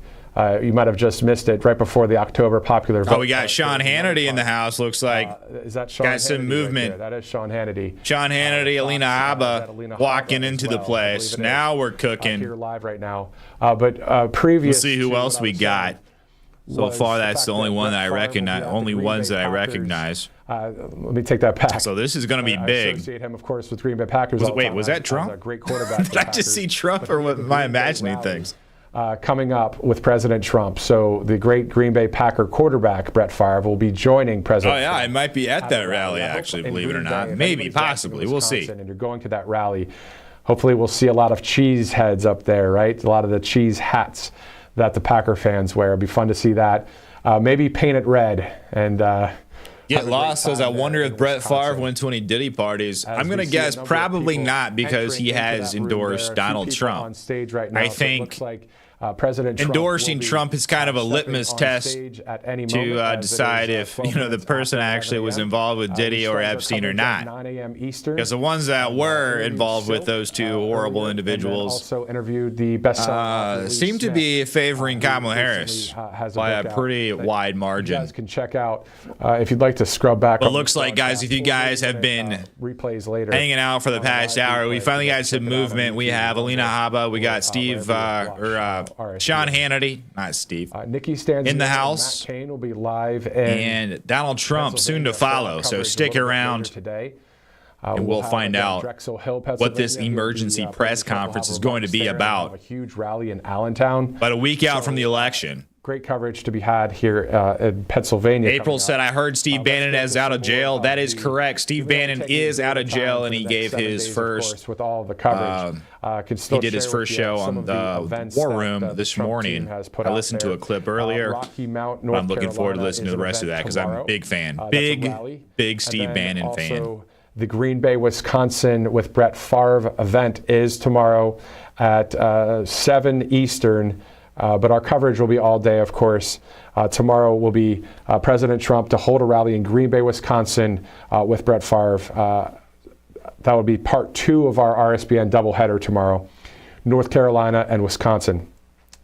You might have just missed it right before the October popular vote. Oh, we got Sean Hannity in the house, looks like. Is that Sean got some Hannity movement. Right, that is Sean Hannity. Sean Hannity, Alina Habba walking into the place. Now we're cooking. Here live right now. But previous. We'll see who else we got. So far, that's the only one that I recognize. Only ones that I recognize. Let me take that back. So this is going to be big. I associate him, of course, with Green Bay Packers. Wait, was that Trump? A great quarterback. Did I just see Trump, or am I imagining things? Coming up with President Trump. So the great Green Bay Packer quarterback, Brett Favre, will be joining President Trump. I might be at that rally, actually, believe it or not. Maybe, possibly. We'll see. And you're going to that rally. Hopefully we'll see a lot of cheese heads up there, right? A lot of the cheese hats that the Packer fans wear. It'll be fun to see that. Maybe paint it red and Get Lost says, I wonder if Brett Favre went to any Diddy parties. I'm going to guess probably not, because he has endorsed Donald Trump. I think President Trump endorsing Trump is kind of a litmus test to decide if the person actually was involved with Diddy or Epstein or not. Because the ones that were involved with those two horrible individuals also interviewed the best seem to be favoring Kamala Harris by a pretty wide margin. You guys can check out if you'd like to scrub back. But it looks like, guys, if you guys have been replays later hanging out for the past hour, we finally got some movement. We have Alina Habba, we got Steve Sean Hannity, not Steve, Nikki stands in the house, Matt Cain will be live, and Donald Trump soon to follow. So stick around today. And we'll find out what this emergency press conference is going to be about. A huge rally in Allentown. But a week out from the election. Great coverage to be had here in Pennsylvania. April said, I heard Steve Bannon is out of jail. That is correct. Steve Bannon is out of jail, and he gave his first, with all the coverage. He did his first show on the War Room this morning. I listened to a clip earlier, but I'm looking forward to listening to the rest of that because I'm a big fan. Big Steve Bannon fan. The Green Bay, Wisconsin with Brett Favre event is tomorrow at 7 Eastern. But our coverage will be all day, of course. Tomorrow will be President Trump to hold a rally in Green Bay, Wisconsin with Brett Favre. That would be part 2 of our RSBN doubleheader tomorrow, North Carolina and Wisconsin.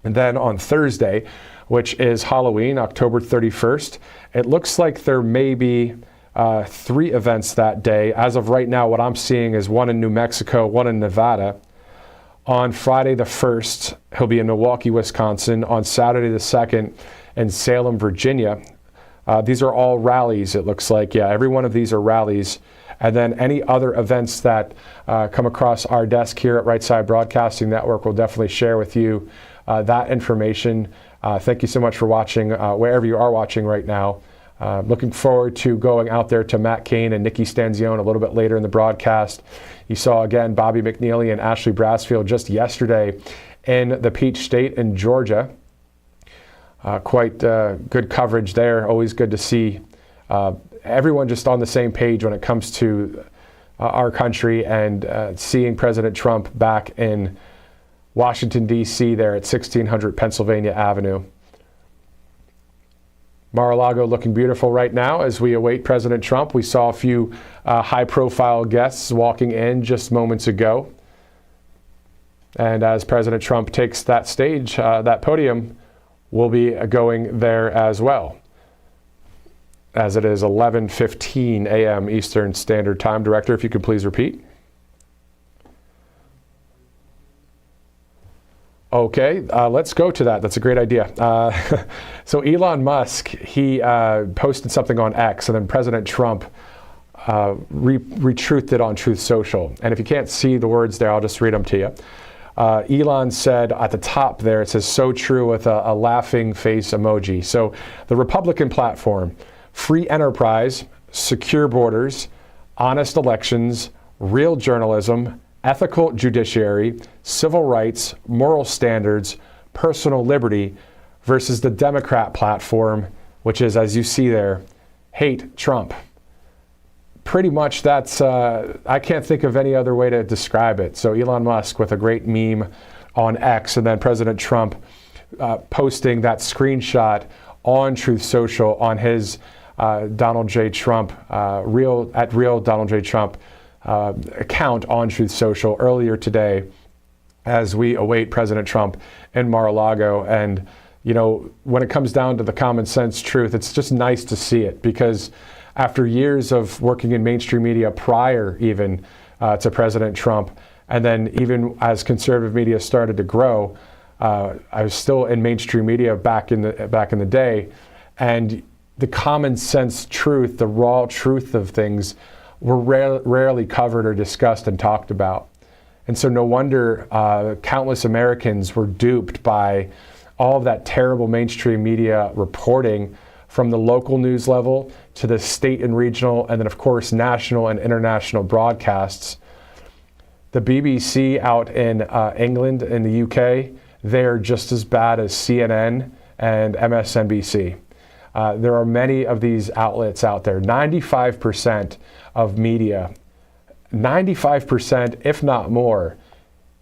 And then on Thursday, which is Halloween, October 31st, it looks like there may be 3 events that day. As of right now, what I'm seeing is one in New Mexico, one in Nevada. On Friday the 1st, he'll be in Milwaukee, Wisconsin. On Saturday the 2nd, in Salem, Virginia. These are all rallies, it looks like. Yeah, every one of these are rallies. And then any other events that come across our desk here at Right Side Broadcasting Network, we'll definitely share with you that information. Thank you so much for watching, wherever you are watching right now. Looking forward to going out there to Matt Cain and Nikki Stanzione a little bit later in the broadcast. You saw, again, Bobby McNeely and Ashley Brassfield just yesterday in the Peach State in Georgia. Quite good coverage there. Always good to see everyone just on the same page when it comes to our country, and seeing President Trump back in Washington, D.C. there at 1600 Pennsylvania Avenue. Mar-a-Lago looking beautiful right now as we await President Trump. We saw a few high-profile guests walking in just moments ago. And as President Trump takes that stage, that podium, we'll be going there as well. as it is 11:15 a.m. Eastern Standard Time. Director, if you could please repeat. Okay, let's go to that. That's a great idea. So Elon Musk, he posted something on X, and then President Trump retruthed it on Truth Social. And if you can't see the words there, I'll just read them to you. Elon said at the top there, it says, "So true," with a laughing face emoji. So the Republican platform: free enterprise, secure borders, honest elections, real journalism, ethical judiciary, civil rights, moral standards, personal liberty, versus the Democrat platform, which is, as you see there, hate Trump. Pretty much that's, I can't think of any other way to describe it. So Elon Musk with a great meme on X, and then President Trump posting that screenshot on Truth Social on his Donald J. Trump, real Donald J. Trump account on Truth Social earlier today, as we await President Trump in Mar-a-Lago. And, you know, when it comes down to the common sense truth, it's just nice to see it, because after years of working in mainstream media prior even to President Trump, and then even as conservative media started to grow, I was still in mainstream media back in the day, and the common sense truth, the raw truth of things, were rarely covered or discussed and talked about. And so no wonder countless Americans were duped by all of that terrible mainstream media reporting, from the local news level to the state and regional, and then of course national and international broadcasts. The BBC out in England, in the UK, they're just as bad as CNN and MSNBC. There are many of these outlets out there. 95% of media, 95%, if not more,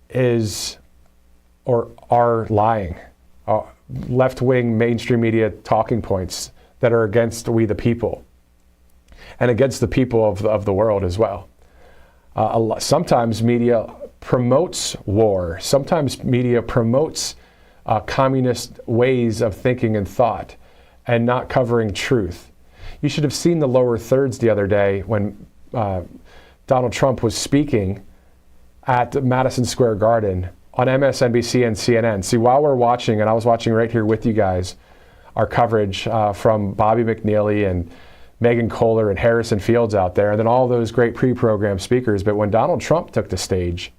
is or are lying. Left-wing mainstream media talking points that are against we the people, and against the people of the world as well. Sometimes media promotes war. Sometimes media promotes communist ways of thinking and thought, and not covering truth. You should have seen the lower thirds the other day when Donald Trump was speaking at Madison Square Garden on MSNBC and CNN. See, while we're watching, and I was watching right here with you guys, our coverage from Bobby McNeely and Megan Kohler and Harrison Fields out there, and then all those great pre-programmed speakers. But when Donald Trump took the stage,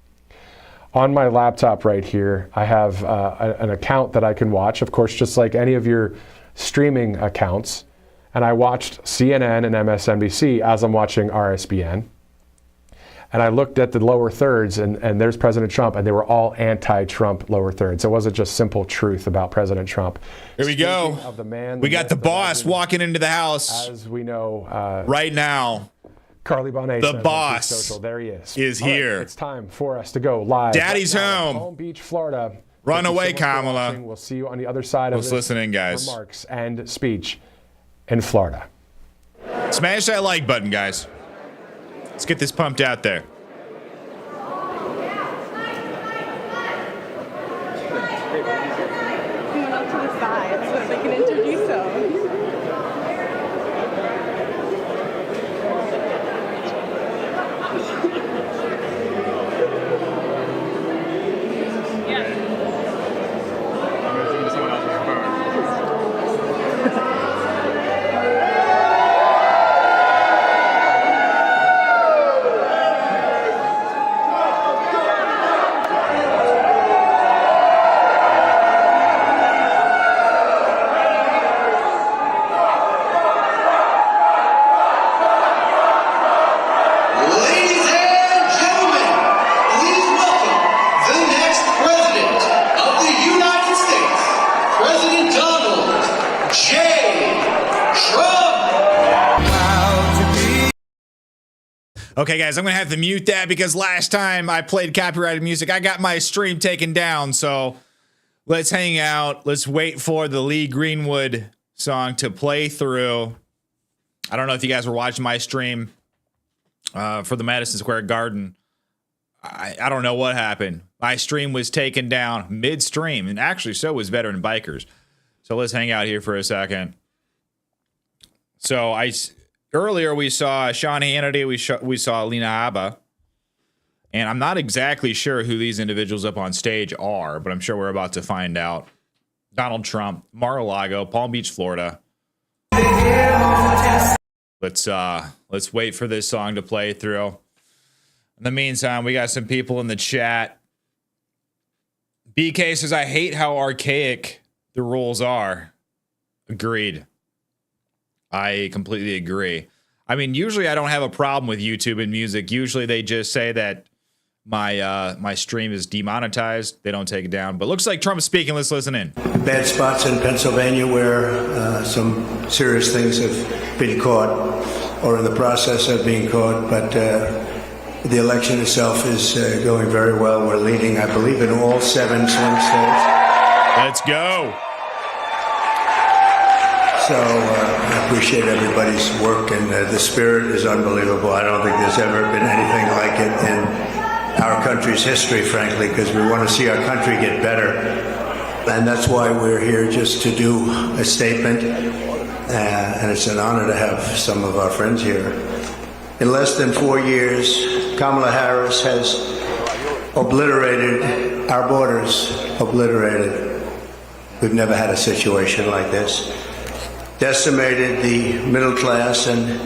on my laptop right here, I have an account that I can watch, of course, just like any of your streaming accounts. And I watched CNN and MSNBC as I'm watching RSBN. And I looked at the lower thirds, and there's President Trump, and they were all anti-Trump lower thirds. It wasn't just simple truth about President Trump. Here we go. Of the man, we got the boss walking into the house. As we know, right now, Carly Bonet, the boss, there he is here. Right, it's time for us to go live. Daddy's home. Palm Beach, Florida. Run away, Kamala. We'll see you on the other side of this. Listen in, guys. Remarks and speech in Florida. Smash that like button, guys. Let's get this pumped out there. Coming up to the side so that they can introduce them. Okay, guys, I'm going to have to mute that because last time I played copyrighted music, I got my stream taken down. So let's hang out. Let's wait for the Lee Greenwood song to play through. I don't know if you guys were watching my stream for the Madison Square Garden. I don't know what happened. My stream was taken down midstream, and actually so was Veteran Bikers. So let's hang out here for a second. So earlier we saw Sean Hannity, we saw Lena Abba, and I'm not exactly sure who these individuals up on stage are, but I'm sure we're about to find out. Donald Trump, Mar-a-Lago, Palm Beach, Florida. Let's wait for this song to play through. In the meantime, we got some people in the chat. BK says, I hate how archaic the rules are. Agreed. I completely agree. I mean, usually I don't have a problem with YouTube and music. Usually they just say that my stream is demonetized. They don't take it down. But looks like Trump's speaking. Let's listen in. Bad spots in Pennsylvania where some serious things have been caught or in the process of being caught. But the election itself is going very well. We're leading, I believe, in all 7 swing states. Let's go. So I appreciate everybody's work, and the spirit is unbelievable. I don't think there's ever been anything like it in our country's history, frankly, because we want to see our country get better. And that's why we're here, just to do a statement. And it's an honor to have some of our friends here. In less than 4 years, Kamala Harris has obliterated our borders, obliterated. We've never had a situation like this. Decimated the middle class, and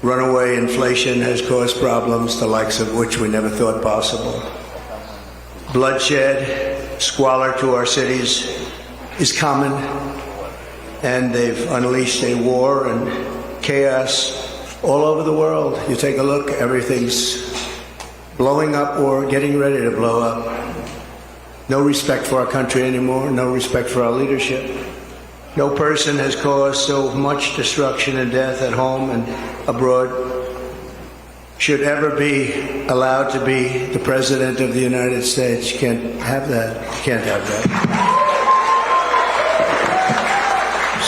runaway inflation has caused problems, the likes of which we never thought possible. Bloodshed, squalor to our cities is common, and they've unleashed a war and chaos all over the world. You take a look, everything's blowing up or getting ready to blow up. No respect for our country anymore, no respect for our leadership. No person has caused so much destruction and death at home and abroad should ever be allowed to be the President of the United States. You can't have that. You can't have that.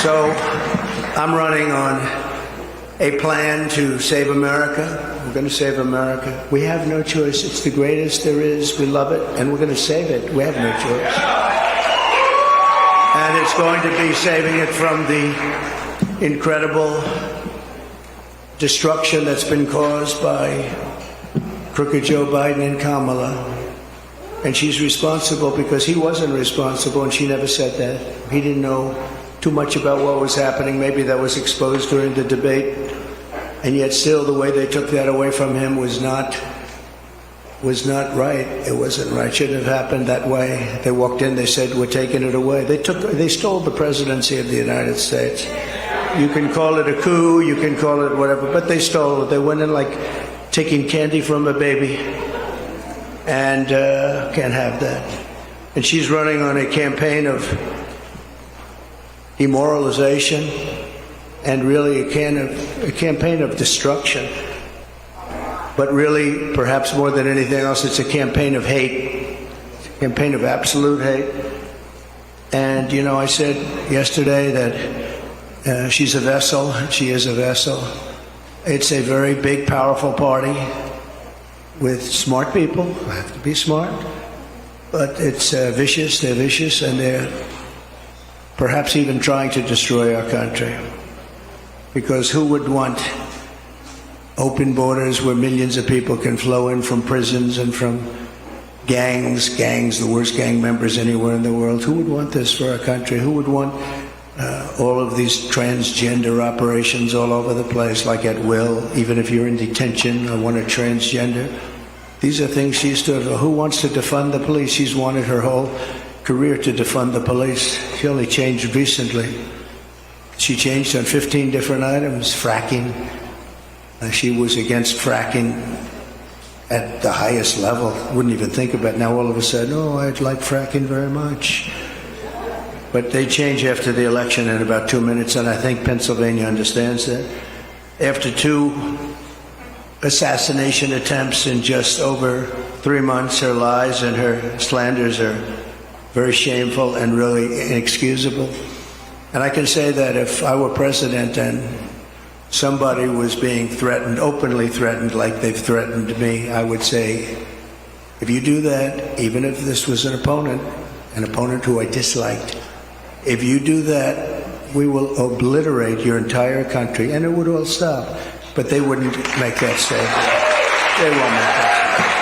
So I'm running on a plan to save America. We're going to save America. We have no choice. It's the greatest there is. We love it, and we're going to save it. We have no choice. And it's going to be saving it from the incredible destruction that's been caused by crooked Joe Biden and Kamala. And she's responsible because he wasn't responsible, and she never said that. He didn't know too much about what was happening. Maybe that was exposed during the debate. And yet still the way they took that away from him was not right. It wasn't right. Shouldn't have happened that way. They walked in, they said, we're taking it away. They stole the presidency of the United States. You can call it a coup, you can call it whatever, but they stole it. They went in like taking candy from a baby. And can't have that. And she's running on a campaign of demoralization and really a campaign of destruction. But really, perhaps more than anything else, it's a campaign of hate, a campaign of absolute hate. And, you know, I said yesterday that she's a vessel, she is a vessel. It's a very big, powerful party with smart people, have to be smart, but it's vicious, they're vicious, and they're perhaps even trying to destroy our country. Because who would want open borders where millions of people can flow in from prisons and from gangs, the worst gang members anywhere in the world? Who would want this for our country? Who would want all of these transgender operations all over the place, like at will, even if you're in detention or want a transgender? These are things she stood for. Who wants to defund the police? She's wanted her whole career to defund the police. She only changed recently. She changed on 15 different items. Fracking. She was against fracking at the highest level. Wouldn't even think about it. Now all of a sudden, oh, I'd like fracking very much. But they change after the election in about 2 minutes, and I think Pennsylvania understands that. After 2 assassination attempts in just over 3 months, her lies and her slanders are very shameful and really inexcusable. And I can say that if I were president and somebody was being threatened, openly threatened like they've threatened me, I would say, if you do that, even if this was an opponent who I disliked, if you do that, we will obliterate your entire country, and it would all stop. But they wouldn't make that statement. They won't make that statement.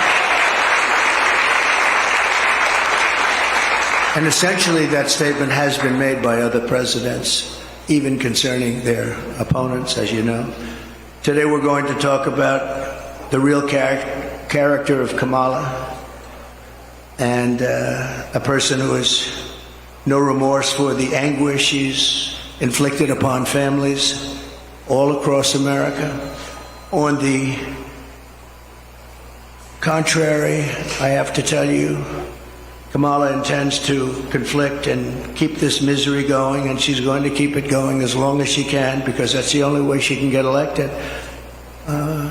And essentially that statement has been made by other presidents, even concerning their opponents, as you know. Today we're going to talk about the real character of Kamala, and a person who has no remorse for the anguish she's inflicted upon families all across America. On the contrary, I have to tell you, Kamala intends to conflict and keep this misery going, and she's going to keep it going as long as she can, because that's the only way she can get elected.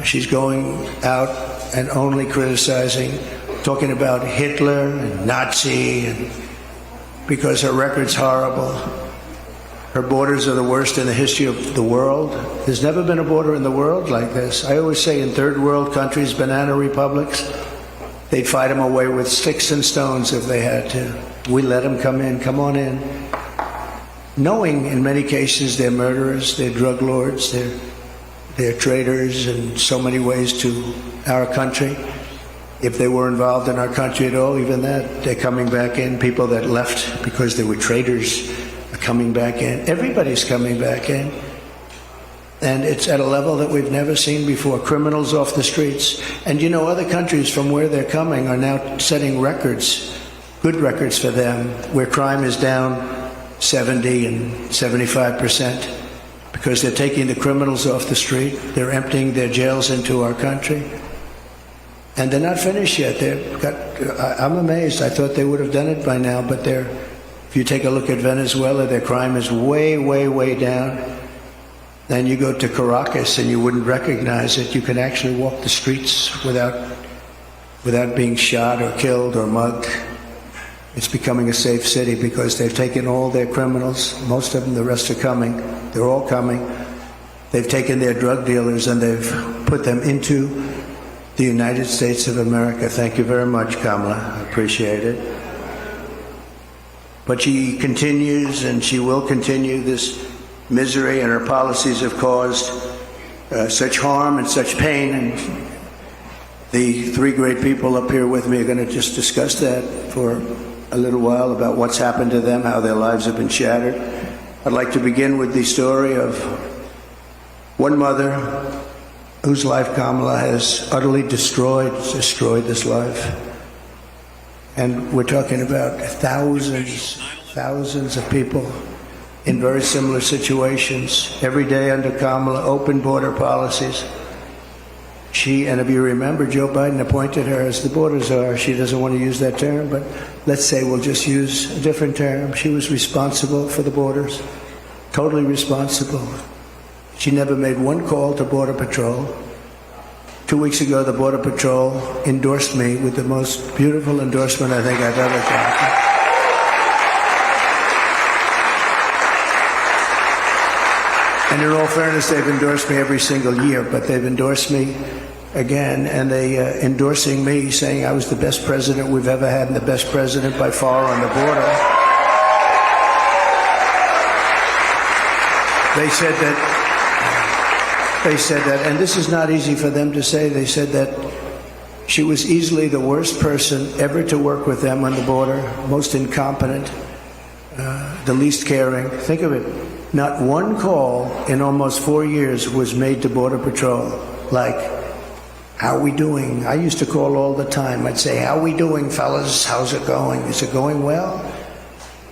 She's going out and only criticizing, talking about Hitler and Nazi, and because her record's horrible. Her borders are the worst in the history of the world. There's never been a border in the world like this. I always say in third world countries, banana republics, they'd fight them away with sticks and stones if they had to. We let them come in, come on in. Knowing in many cases they're murderers, they're drug lords, they're traitors in so many ways to our country. If they were involved in our country at all, even that, they're coming back in. People that left because they were traitors are coming back in. Everybody's coming back in. And it's at a level that we've never seen before. Criminals off the streets. And you know, other countries from where they're coming are now setting records, good records for them, where crime is down 70 and 75%, because they're taking the criminals off the street. They're emptying their jails into our country. And they're not finished yet. I'm amazed. I thought they would have done it by now, but if you take a look at Venezuela, their crime is way, way, way down. Then you go to Caracas and you wouldn't recognize it. You can actually walk the streets without being shot or killed or mugged. It's becoming a safe city because they've taken all their criminals, most of them, the rest are coming. They're all coming. They've taken their drug dealers and they've put them into the United States of America. Thank you very much, Kamala. I appreciate it. But she continues, and she will continue this misery, and her policies have caused such harm and such pain. And the three great people up here with me are going to just discuss that for a little while, about what's happened to them, how their lives have been shattered. I'd like to begin with the story of one mother whose life Kamala has utterly destroyed this life. And we're talking about thousands of people in very similar situations. Every day under Kamala, open border policies. And if you remember, Joe Biden appointed her as the border czar. She doesn't want to use that term, but let's say we'll just use a different term. She was responsible for the borders, totally responsible. She never made one call to Border Patrol. 2 weeks ago, the Border Patrol endorsed me with the most beautiful endorsement I think I've ever gotten. And in all fairness, they've endorsed me every single year, but they've endorsed me again, and they endorsing me, saying I was the best president we've ever had and the best president by far on the border. They said that, and this is not easy for them to say, they said that she was easily the worst person ever to work with them on the border, most incompetent, the least caring. Think of it. Not one call in almost 4 years was made to Border Patrol, like, how are we doing? I used to call all the time. I'd say, how are we doing, fellas? How's it going? Is it going well?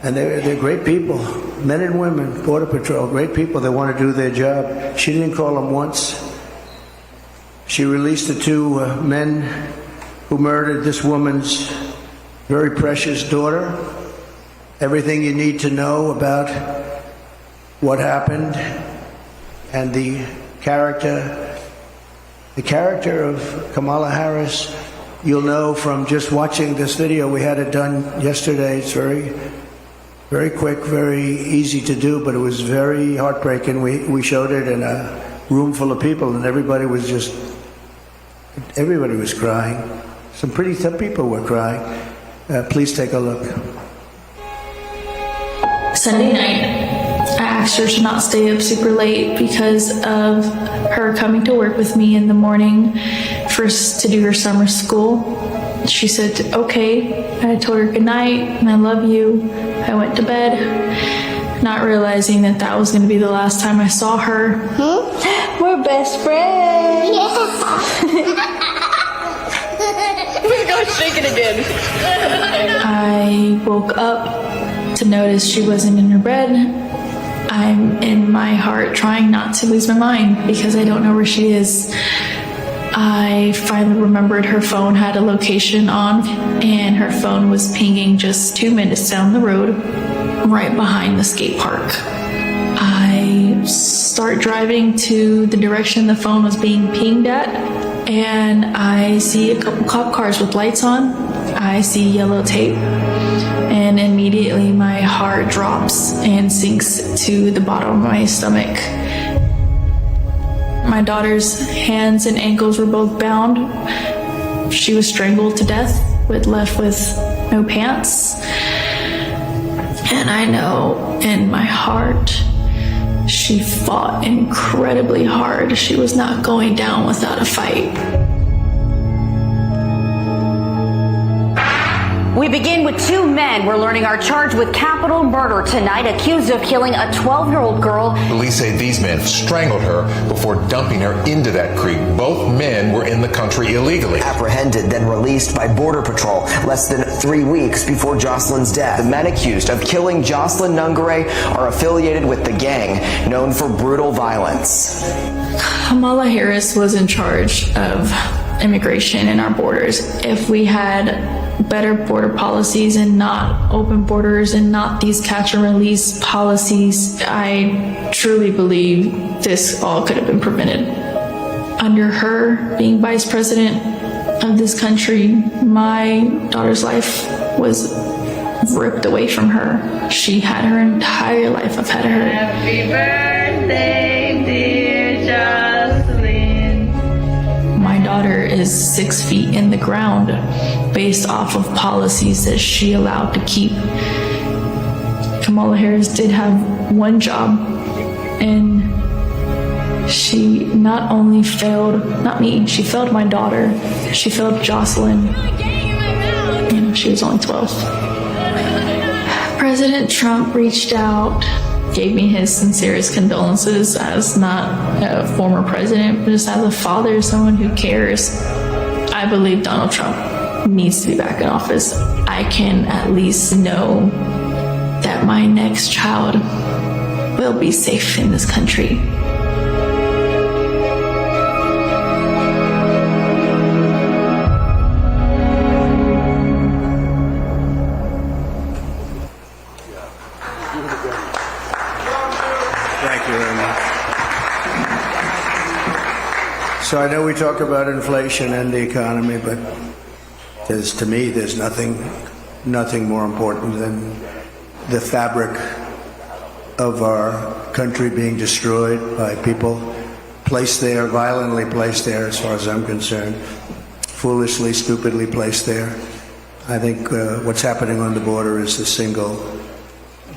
And they're great people, men and women, Border Patrol, great people that want to do their job. She didn't call them once. She released the two men who murdered this woman's very precious daughter. Everything you need to know about what happened, and the character of Kamala Harris, you'll know from just watching this video. We had it done yesterday. It's very, very quick, very easy to do, but it was very heartbreaking. We showed it in a room full of people, and everybody was crying. Some pretty tough people were crying. Please take a look. Sunday night, I asked her to not stay up super late because of her coming to work with me in the morning to do her summer school. She said, okay. I told her good night and I love you. I went to bed, not realizing that that was going to be the last time I saw her. We're best friends. Go shake it again. I woke up to notice she wasn't in her bed. I'm in my heart trying not to lose my mind because I don't know where she is. I finally remembered her phone had a location on, and her phone was pinging just 2 minutes down the road, right behind the skate park. I start driving to the direction the phone was being pinged at, and I see a couple cop cars with lights on. I see yellow tape, and immediately my heart drops and sinks to the bottom of my stomach. My daughter's hands and ankles were both bound. She was strangled to death, left with no pants. And I know in my heart, she fought incredibly hard. She was not going down without a fight. We begin with two men we're learning are charged with capital murder tonight, accused of killing a 12-year-old girl. Police say these men strangled her before dumping her into that creek. Both men were in the country illegally. Apprehended, then released by Border Patrol less than 3 weeks before Jocelyn's death. The men accused of killing Jocelyn Nungare are affiliated with the gang known for brutal violence. Kamala Harris was in charge of immigration and our borders. If we had better border policies and not open borders and not these catch and release policies, I truly believe this all could have been prevented. Under her being vice president of this country, my daughter's life was ripped away from her. She had her entire life ahead of her. Happy birthday, dear Jocelyn. My daughter is 6 feet in the ground based off of policies that she allowed to keep. Kamala Harris did have one job, and she not only failed, not me, she failed my daughter, she failed Jocelyn. You know, she was only 12. President Trump reached out, gave me his sincerest condolences as not a former president, but just as a father, someone who cares. I believe Donald Trump needs to be back in office. I can at least know that my next child will be safe in this country. Thank you very much. So I know we talk about inflation and the economy, but to me, there's nothing more important than the fabric of our country being destroyed by people placed there, violently placed there, as far as I'm concerned, foolishly, stupidly placed there. I think what's happening on the border is the single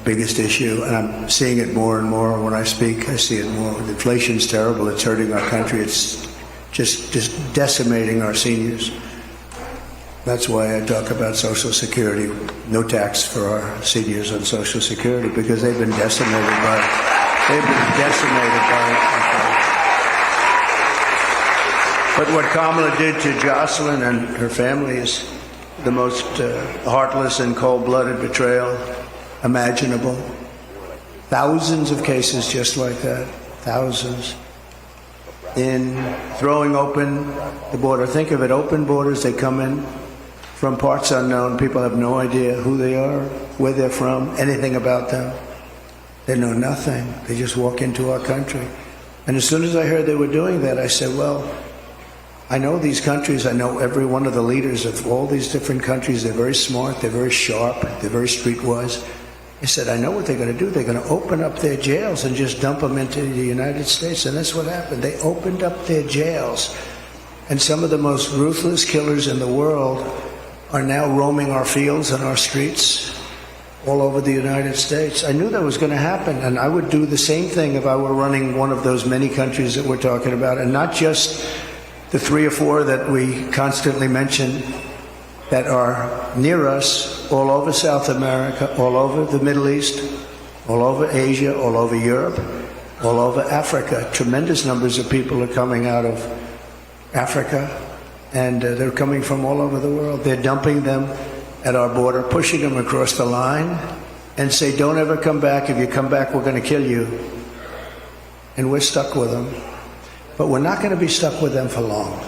biggest issue, and I'm seeing it more and more. When I speak, I see it more. Inflation's terrible. It's hurting our country. It's just decimating our seniors. That's why I talk about Social Security, no tax for our seniors on Social Security, because they've been decimated by But what Kamala did to Jocelyn and her family is the most heartless and cold-blooded betrayal imaginable. Thousands of cases just like that, thousands. In throwing open the border, think of it, open borders, they come in from parts unknown. People have no idea who they are, where they're from, anything about them. They know nothing. They just walk into our country. And as soon as I heard they were doing that, I said, well, I know these countries. I know every one of the leaders of all these different countries. They're very smart. They're very sharp. They're very streetwise. I said, I know what they're going to do. They're going to open up their jails and just dump them into the United States. And that's what happened. They opened up their jails. And some of the most ruthless killers in the world are now roaming our fields and our streets. all over the United States. I knew that was going to happen, and I would do the same thing if I were running one of those many countries that we're talking about, and not just the 3 or 4 that we constantly mention that are near us, all over South America, all over the Middle East, all over Asia, all over Europe, all over Africa. Tremendous numbers of people are coming out of Africa, and they're coming from all over the world. They're dumping them at our border, pushing them across the line, and say, don't ever come back. If you come back, we're going to kill you. And we're stuck with them. But we're not going to be stuck with them for long.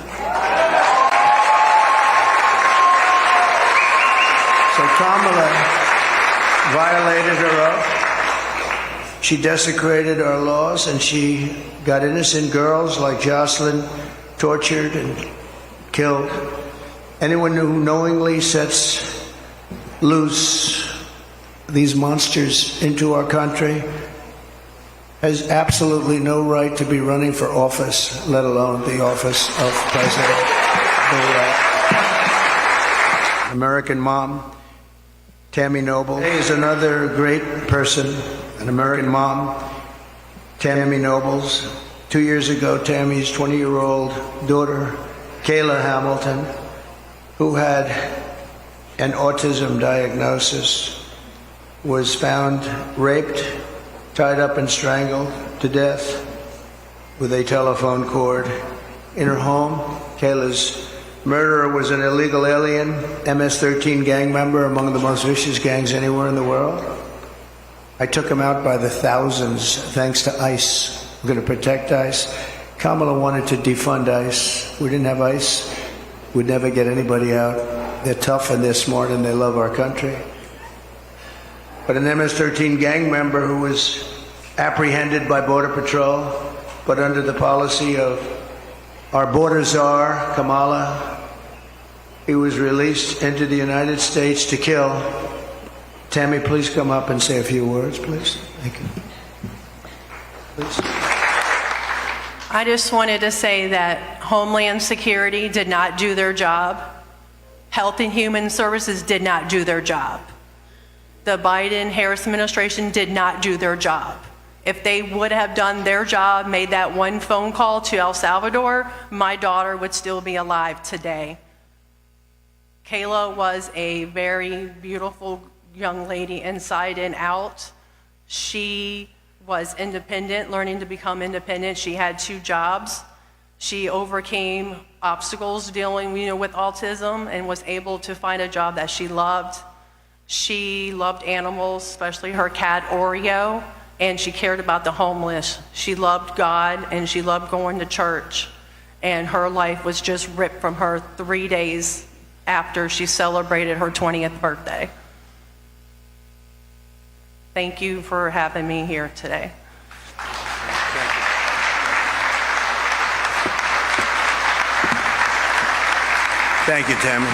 So Kamala violated her oath. She desecrated our laws, and she got innocent girls like Jocelyn tortured and killed. Anyone who knowingly sets loose these monsters into our country has absolutely no right to be running for office, let alone the office of president. The American mom, Tammy Noble, is another great person, an American mom, Tammy Noble's. 2 years ago, Tammy's 20-year-old daughter, Kayla Hamilton, who had an autism diagnosis, was found raped, tied up and strangled to death with a telephone cord in her home. Kayla's murderer was an illegal alien, MS-13 gang member, among the most vicious gangs anywhere in the world. I took him out by the thousands thanks to ICE. We're going to protect ICE. Kamala wanted to defund ICE. We didn't have ICE, we'd never get anybody out. They're tough and they're smart and they love our country. But an MS-13 gang member who was apprehended by Border Patrol, but under the policy of our border czar, Kamala, he was released into the United States to kill. Tammy, please come up and say a few words, please. Thank you. Please. I just wanted to say that Homeland Security did not do their job. Health and Human Services did not do their job. The Biden-Harris administration did not do their job. If they would have done their job, made that one phone call to El Salvador, my daughter would still be alive today. Kayla was a very beautiful young lady inside and out. She was independent, learning to become independent. She had 2 jobs. She overcame obstacles dealing with autism and was able to find a job that she loved. She loved animals, especially her cat Oreo, and she cared about the homeless. She loved God and she loved going to church. And her life was just ripped from her 3 days after she celebrated her 20th birthday. Thank you for having me here today. Thank you, Tammy.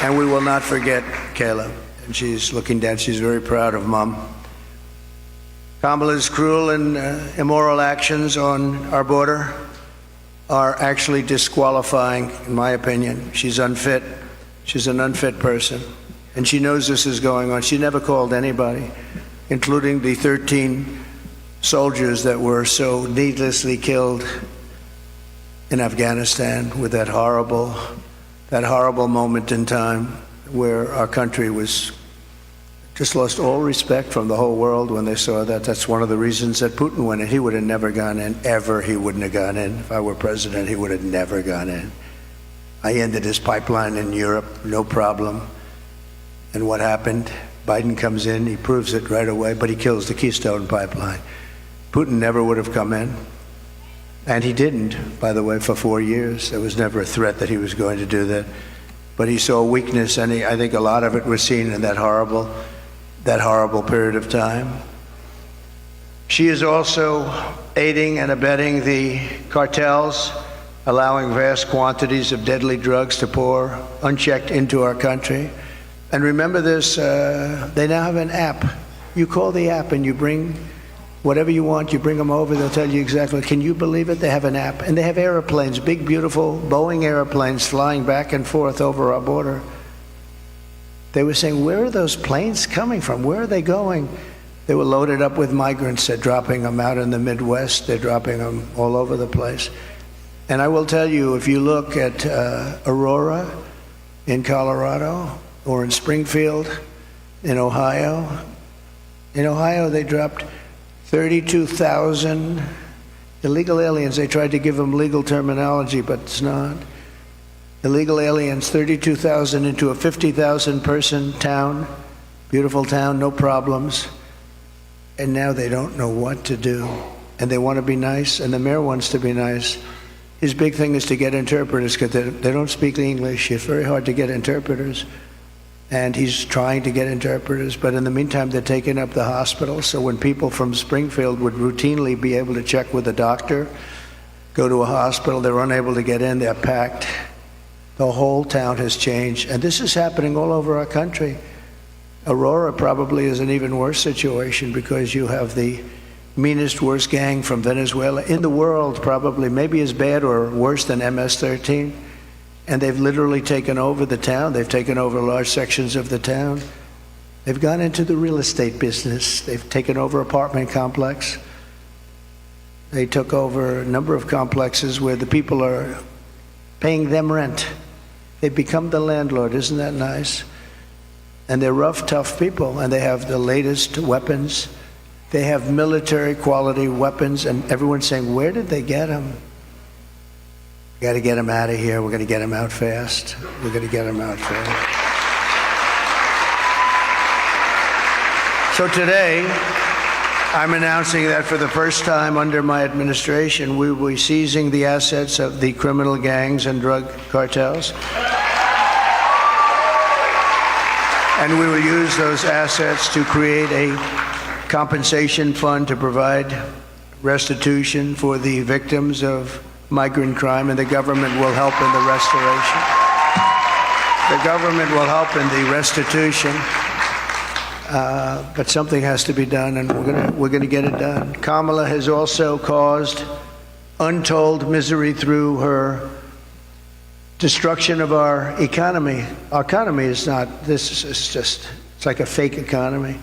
And we will not forget Kayla. And she's looking down. She's very proud of Mom. Kamala's cruel and immoral actions on our border are actually disqualifying, in my opinion. She's unfit. She's an unfit person. And she knows this is going on. She never called anybody, including the 13 soldiers that were so needlessly killed in Afghanistan with that horrible moment in time where our country was just lost all respect from the whole world when they saw that. That's one of the reasons that Putin went in. He would have never gone in, ever. He wouldn't have gone in. If I were president, he would have never gone in. I ended his pipeline in Europe, no problem. And what happened? Biden comes in, he proves it right away, but he kills the Keystone Pipeline. Putin never would have come in. And he didn't, by the way, for 4 years. There was never a threat that he was going to do that. But he saw weakness, and I think a lot of it was seen in that horrible period of time. She is also aiding and abetting the cartels, allowing vast quantities of deadly drugs to pour unchecked into our country. And remember this, they now have an app. You call the app and you bring whatever you want, you bring them over, they'll tell you exactly. Can you believe it? They have an app. And they have airplanes, big, beautiful Boeing airplanes flying back and forth over our border. They were saying, where are those planes coming from? Where are they going? They were loaded up with migrants. They're dropping them out in the Midwest. They're dropping them all over the place. And I will tell you, if you look at Aurora in Colorado or in Springfield in Ohio they dropped 32,000 illegal aliens. They tried to give them legal terminology, but it's not. Illegal aliens, 32,000 into a 50,000 person town, beautiful town, no problems. And now they don't know what to do. And they want to be nice, and the mayor wants to be nice. His big thing is to get interpreters because they don't speak English. It's very hard to get interpreters. And he's trying to get interpreters, but in the meantime, they're taking up the hospital. So when people from Springfield would routinely be able to check with a doctor, go to a hospital, they're unable to get in, they're packed. The whole town has changed, and this is happening all over our country. Aurora probably is an even worse situation because you have the meanest, worst gang from Venezuela in the world, probably, maybe as bad or worse than MS-13. And they've literally taken over the town. They've taken over large sections of the town. They've gone into the real estate business. They've taken over apartment complex. They took over a number of complexes where the people are paying them rent. They've become the landlord. Isn't that nice? And they're rough, tough people, and they have the latest weapons. They have military quality weapons, and everyone's saying, where did they get them? We got to get them out of here. We're going to get them out fast. We're going to get them out fast. So today, I'm announcing that for the first time under my administration, we will be seizing the assets of the criminal gangs and drug cartels. And we will use those assets to create a compensation fund to provide restitution for the victims of migrant crime, and the government will help in the restoration. The government will help in the restitution. But something has to be done, and we're going to get it done. Kamala has also caused untold misery through her destruction of our economy. Our economy is not, this is just, it's like a fake economy.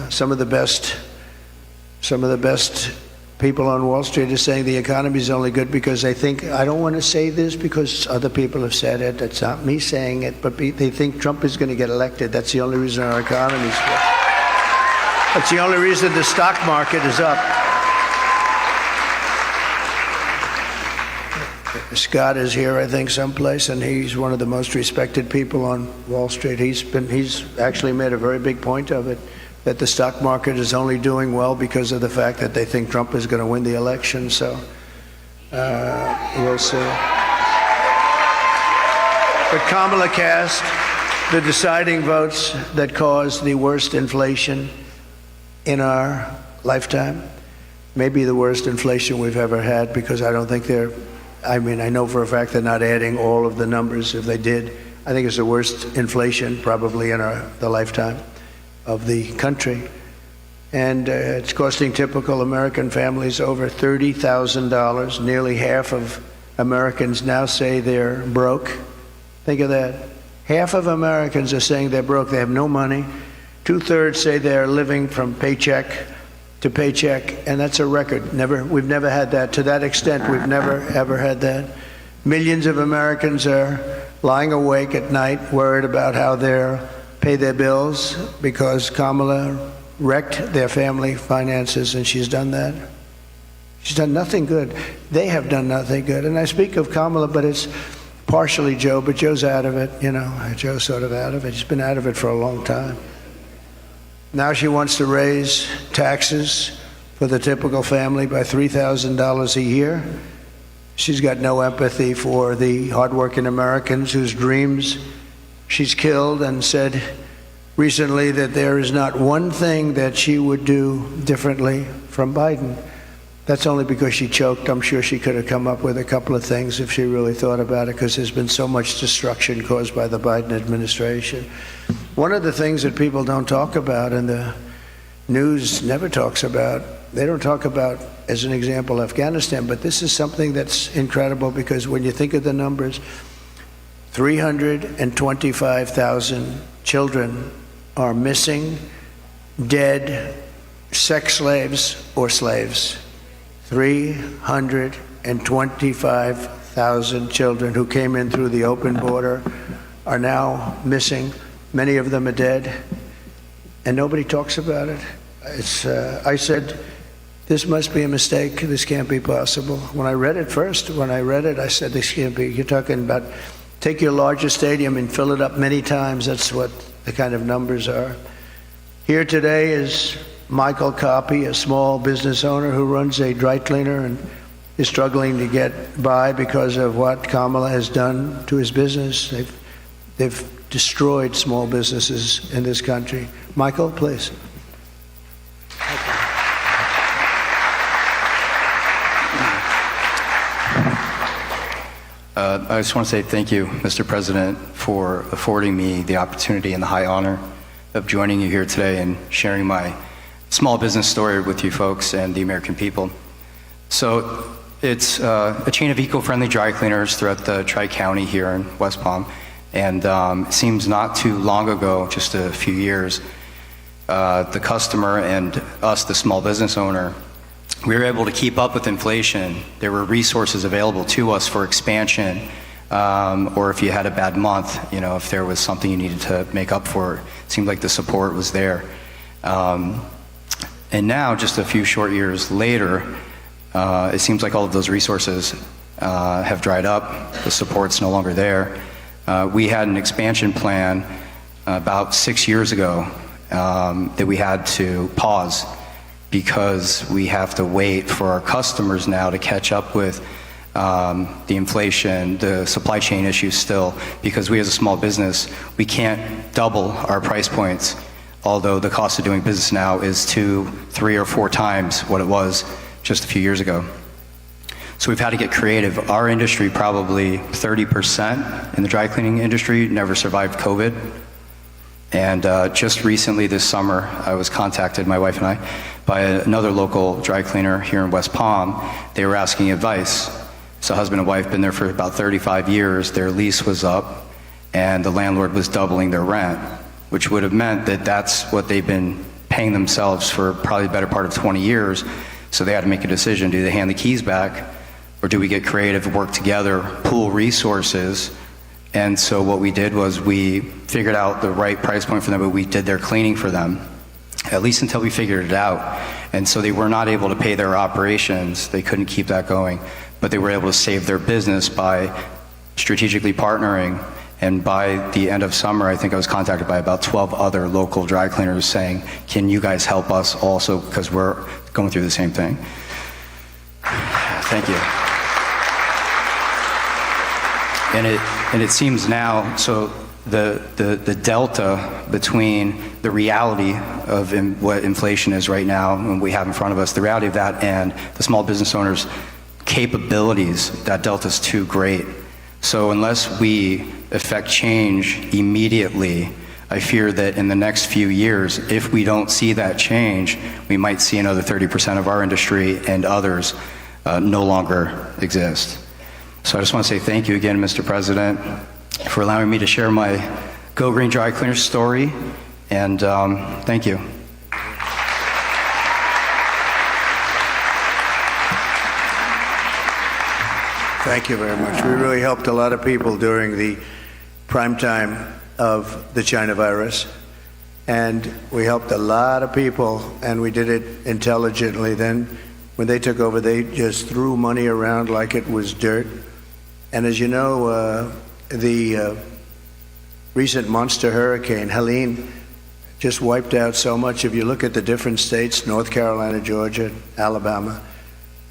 Some of the best people on Wall Street are saying the economy is only good because they think, I don't want to say this because other people have said it. It's not me saying it, but they think Trump is going to get elected. That's the only reason our economy is good. That's the only reason the stock market is up. Scott is here, I think, someplace, and he's one of the most respected people on Wall Street. He's actually made a very big point of it, that the stock market is only doing well because of the fact that they think Trump is going to win the election. So we'll see. But Kamala cast the deciding votes that caused the worst inflation in our lifetime, maybe the worst inflation we've ever had, because I don't think I know for a fact they're not adding all of the numbers. If they did, I think it's the worst inflation probably in the lifetime of the country. And it's costing typical American families over $30,000. Nearly half of Americans now say they're broke. Think of that. Half of Americans are saying they're broke. They have no money. 2/3 say they're living from paycheck to paycheck, and that's a record. We've never had that. To that extent, we've never, ever had that. Millions of Americans are lying awake at night worried about how they'll pay their bills because Kamala wrecked their family finances, and she's done that. She's done nothing good. They have done nothing good. And I speak of Kamala, but it's partially Joe, but Joe's out of it. Joe's sort of out of it. He's been out of it for a long time. Now she wants to raise taxes for the typical family by $3,000 a year. She's got no empathy for the hardworking Americans whose dreams she's killed, and said recently that there is not one thing that she would do differently from Biden. That's only because she choked. I'm sure she could have come up with a couple of things if she really thought about it, because there's been so much destruction caused by the Biden administration. One of the things that people don't talk about, and the news never talks about, they don't talk about, as an example, Afghanistan, but this is something that's incredible, because when you think of the numbers, 325,000 children are missing, dead, sex slaves, or slaves. 325,000 children who came in through the open border are now missing. Many of them are dead, and nobody talks about it. I said, this must be a mistake. This can't be possible. When I read it, I said, this can't be. You're talking about take your largest stadium and fill it up many times. That's what the kind of numbers are. Here today is Michael Copy, a small business owner who runs a dry cleaner and is struggling to get by because of what Kamala has done to his business. They've destroyed small businesses in this country. Michael, please. I just want to say thank you, Mr. President, for affording me the opportunity and the high honor of joining you here today and sharing my small business story with you folks and the American people. So it's a chain of eco-friendly dry cleaners throughout the Tri-County here in West Palm. And it seems not too long ago, just a few years, the customer and us, the small business owner, we were able to keep up with inflation. There were resources available to us for expansion, or if you had a bad month, if there was something you needed to make up for, it seemed like the support was there. And now, just a few short years later, it seems like all of those resources have dried up. The support's no longer there. We had an expansion plan about 6 years ago that we had to pause because we have to wait for our customers now to catch up with the inflation, the supply chain issues still, because we as a small business, we can't double our price points, although the cost of doing business now is 2, 3, or 4 times what it was just a few years ago. So we've had to get creative. Our industry, probably 30% in the dry cleaning industry, never survived COVID. And just recently this summer, I was contacted, my wife and I, by another local dry cleaner here in West Palm. They were asking advice. So husband and wife been there for about 35 years. Their lease was up, and the landlord was doubling their rent, which would have meant that that's what they've been paying themselves for probably the better part of 20 years. So they had to make a decision. Do they hand the keys back, or do we get creative, work together, pool resources? And so what we did was we figured out the right price point for them, but we did their cleaning for them, at least until we figured it out. And so they were not able to pay their operations. They couldn't keep that going, but they were able to save their business by strategically partnering. And by the end of summer, I think I was contacted by about 12 other local dry cleaners saying, can you guys help us also, because we're going through the same thing. Thank you. And it seems now, so the delta between the reality of what inflation is right now and we have in front of us, the reality of that and the small business owners' capabilities, that delta is too great. So unless we effect change immediately, I fear that in the next few years, if we don't see that change, we might see another 30% of our industry and others no longer exist. So I just want to say thank you again, Mr. President, for allowing me to share my Go Green Dry Cleaner story, and thank you. Thank you very much. We really helped a lot of people during the prime time of the China virus, and we helped a lot of people, and we did it intelligently. Then when they took over, they just threw money around like it was dirt. And as you know, the recent monster hurricane, Helene, just wiped out so much. If you look at the different states, North Carolina, Georgia, Alabama,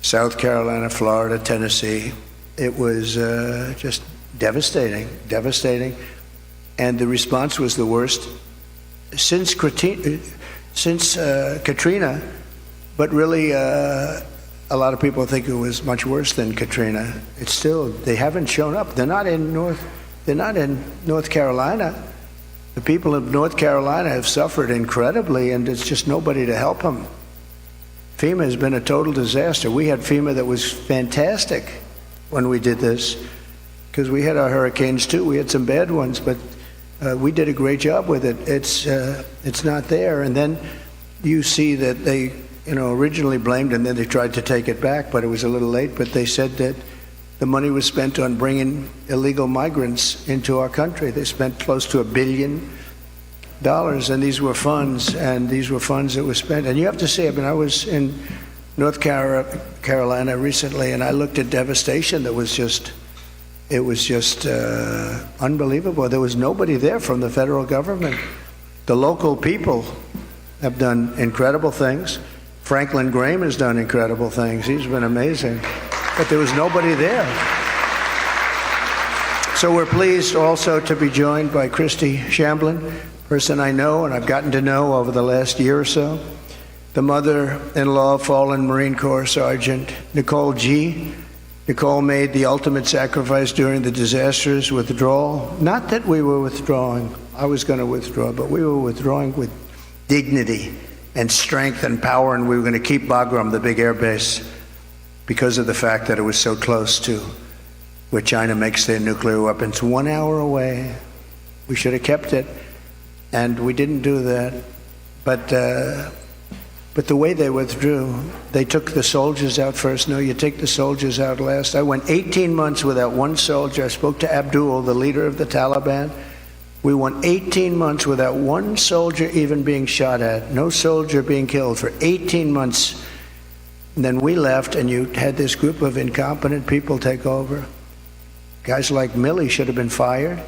South Carolina, Florida, Tennessee, it was just devastating. And the response was the worst since Katrina, but really a lot of people think it was much worse than Katrina. It's still, they haven't shown up. They're not in North Carolina. The people of North Carolina have suffered incredibly, and there's just nobody to help them. FEMA has been a total disaster. We had FEMA that was fantastic when we did this, because we had our hurricanes too. We had some bad ones, but we did a great job with it. It's not there. And then you see that they, originally blamed, and then they tried to take it back, but it was a little late. But they said that the money was spent on bringing illegal migrants into our country. They spent close to $1 billion, and these were funds that were spent. And you have to say, I was in North Carolina recently, and I looked at devastation that was just unbelievable. There was nobody there from the federal government. The local people have done incredible things. Franklin Graham has done incredible things. He's been amazing. But there was nobody there. So we're pleased also to be joined by Christy Shamblin, person I know and I've gotten to know over the last year or so, the mother-in-law of fallen Marine Corps Sergeant Nicole G. Nicole made the ultimate sacrifice during the disastrous withdrawal. Not that we were withdrawing. I was going to withdraw, but we were withdrawing with dignity and strength and power, and we were going to keep Bagram, the big air base, because of the fact that it was so close to where China makes their nuclear weapons, 1 hour away. We should have kept it, and we didn't do that. But the way they withdrew, they took the soldiers out first. No, you take the soldiers out last. I went 18 months without one soldier. I spoke to Abdul, the leader of the Taliban. We went 18 months without one soldier even being shot at, no soldier being killed for 18 months. And then we left, and you had this group of incompetent people take over. Guys like Milley should have been fired.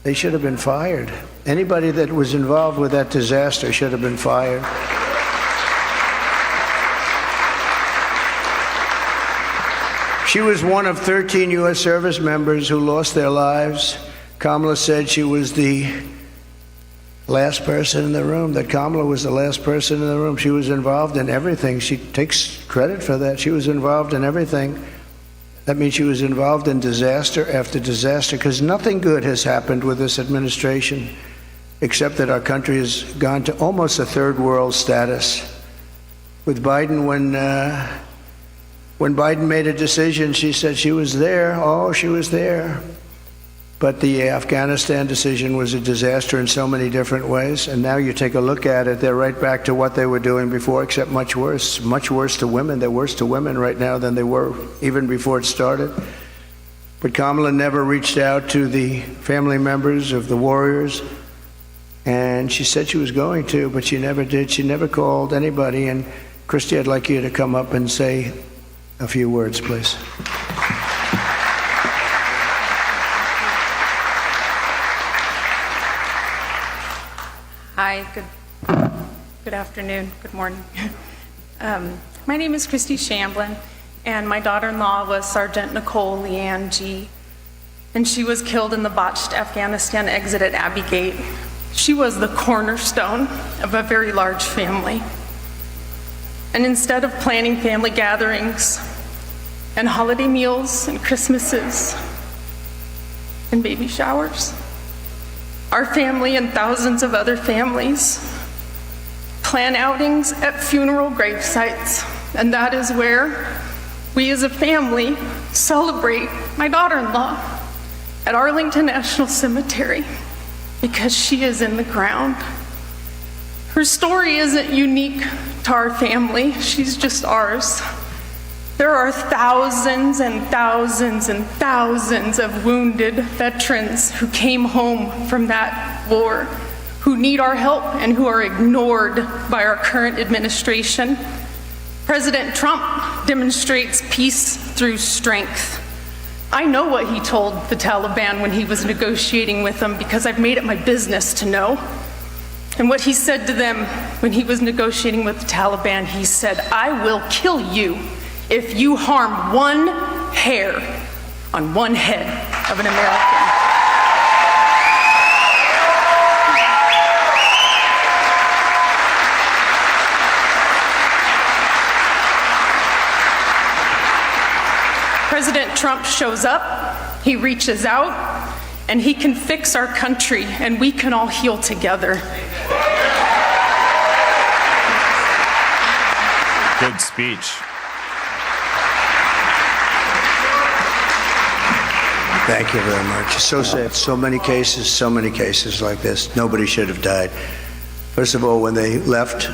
They should have been fired. Anybody that was involved with that disaster should have been fired. She was one of 13 U.S. service members who lost their lives. Kamala said she was the last person in the room, that Kamala was the last person in the room. She was involved in everything. She takes credit for that. She was involved in everything. That means she was involved in disaster after disaster, because nothing good has happened with this administration, except that our country has gone to almost a third world status. With Biden, when Biden made a decision, she said she was there. Oh, she was there. But the Afghanistan decision was a disaster in so many different ways. And now you take a look at it, they're right back to what they were doing before, except much worse to women. They're worse to women right now than they were even before it started. But Kamala never reached out to the family members of the warriors. And she said she was going to, but she never did. She never called anybody. And Christy, I'd like you to come up and say a few words, please. Hi, good afternoon, good morning. My name is Christy Shamblin, and my daughter-in-law was Sergeant Nicole Leanne G., and she was killed in the botched Afghanistan exit at Abbey Gate. She was the cornerstone of a very large family. And instead of planning family gatherings and holiday meals and Christmases and baby showers, our family and thousands of other families plan outings at funeral grave sites, and that is where we as a family celebrate my daughter-in-law at Arlington National Cemetery, because she is in the ground. Her story isn't unique to our family, she's just ours. There are thousands and thousands and thousands of wounded veterans who came home from that war, who need our help and who are ignored by our current administration. President Trump demonstrates peace through strength. I know what he told the Taliban when he was negotiating with them, because I've made it my business to know. And what he said to them when he was negotiating with the Taliban, he said, "I will kill you if you harm one hair on one head of an American." President Trump shows up, he reaches out, and he can fix our country, and we can all heal together. Good speech. Thank you very much. It's so sad. So many cases like this. Nobody should have died. First of all, when they left,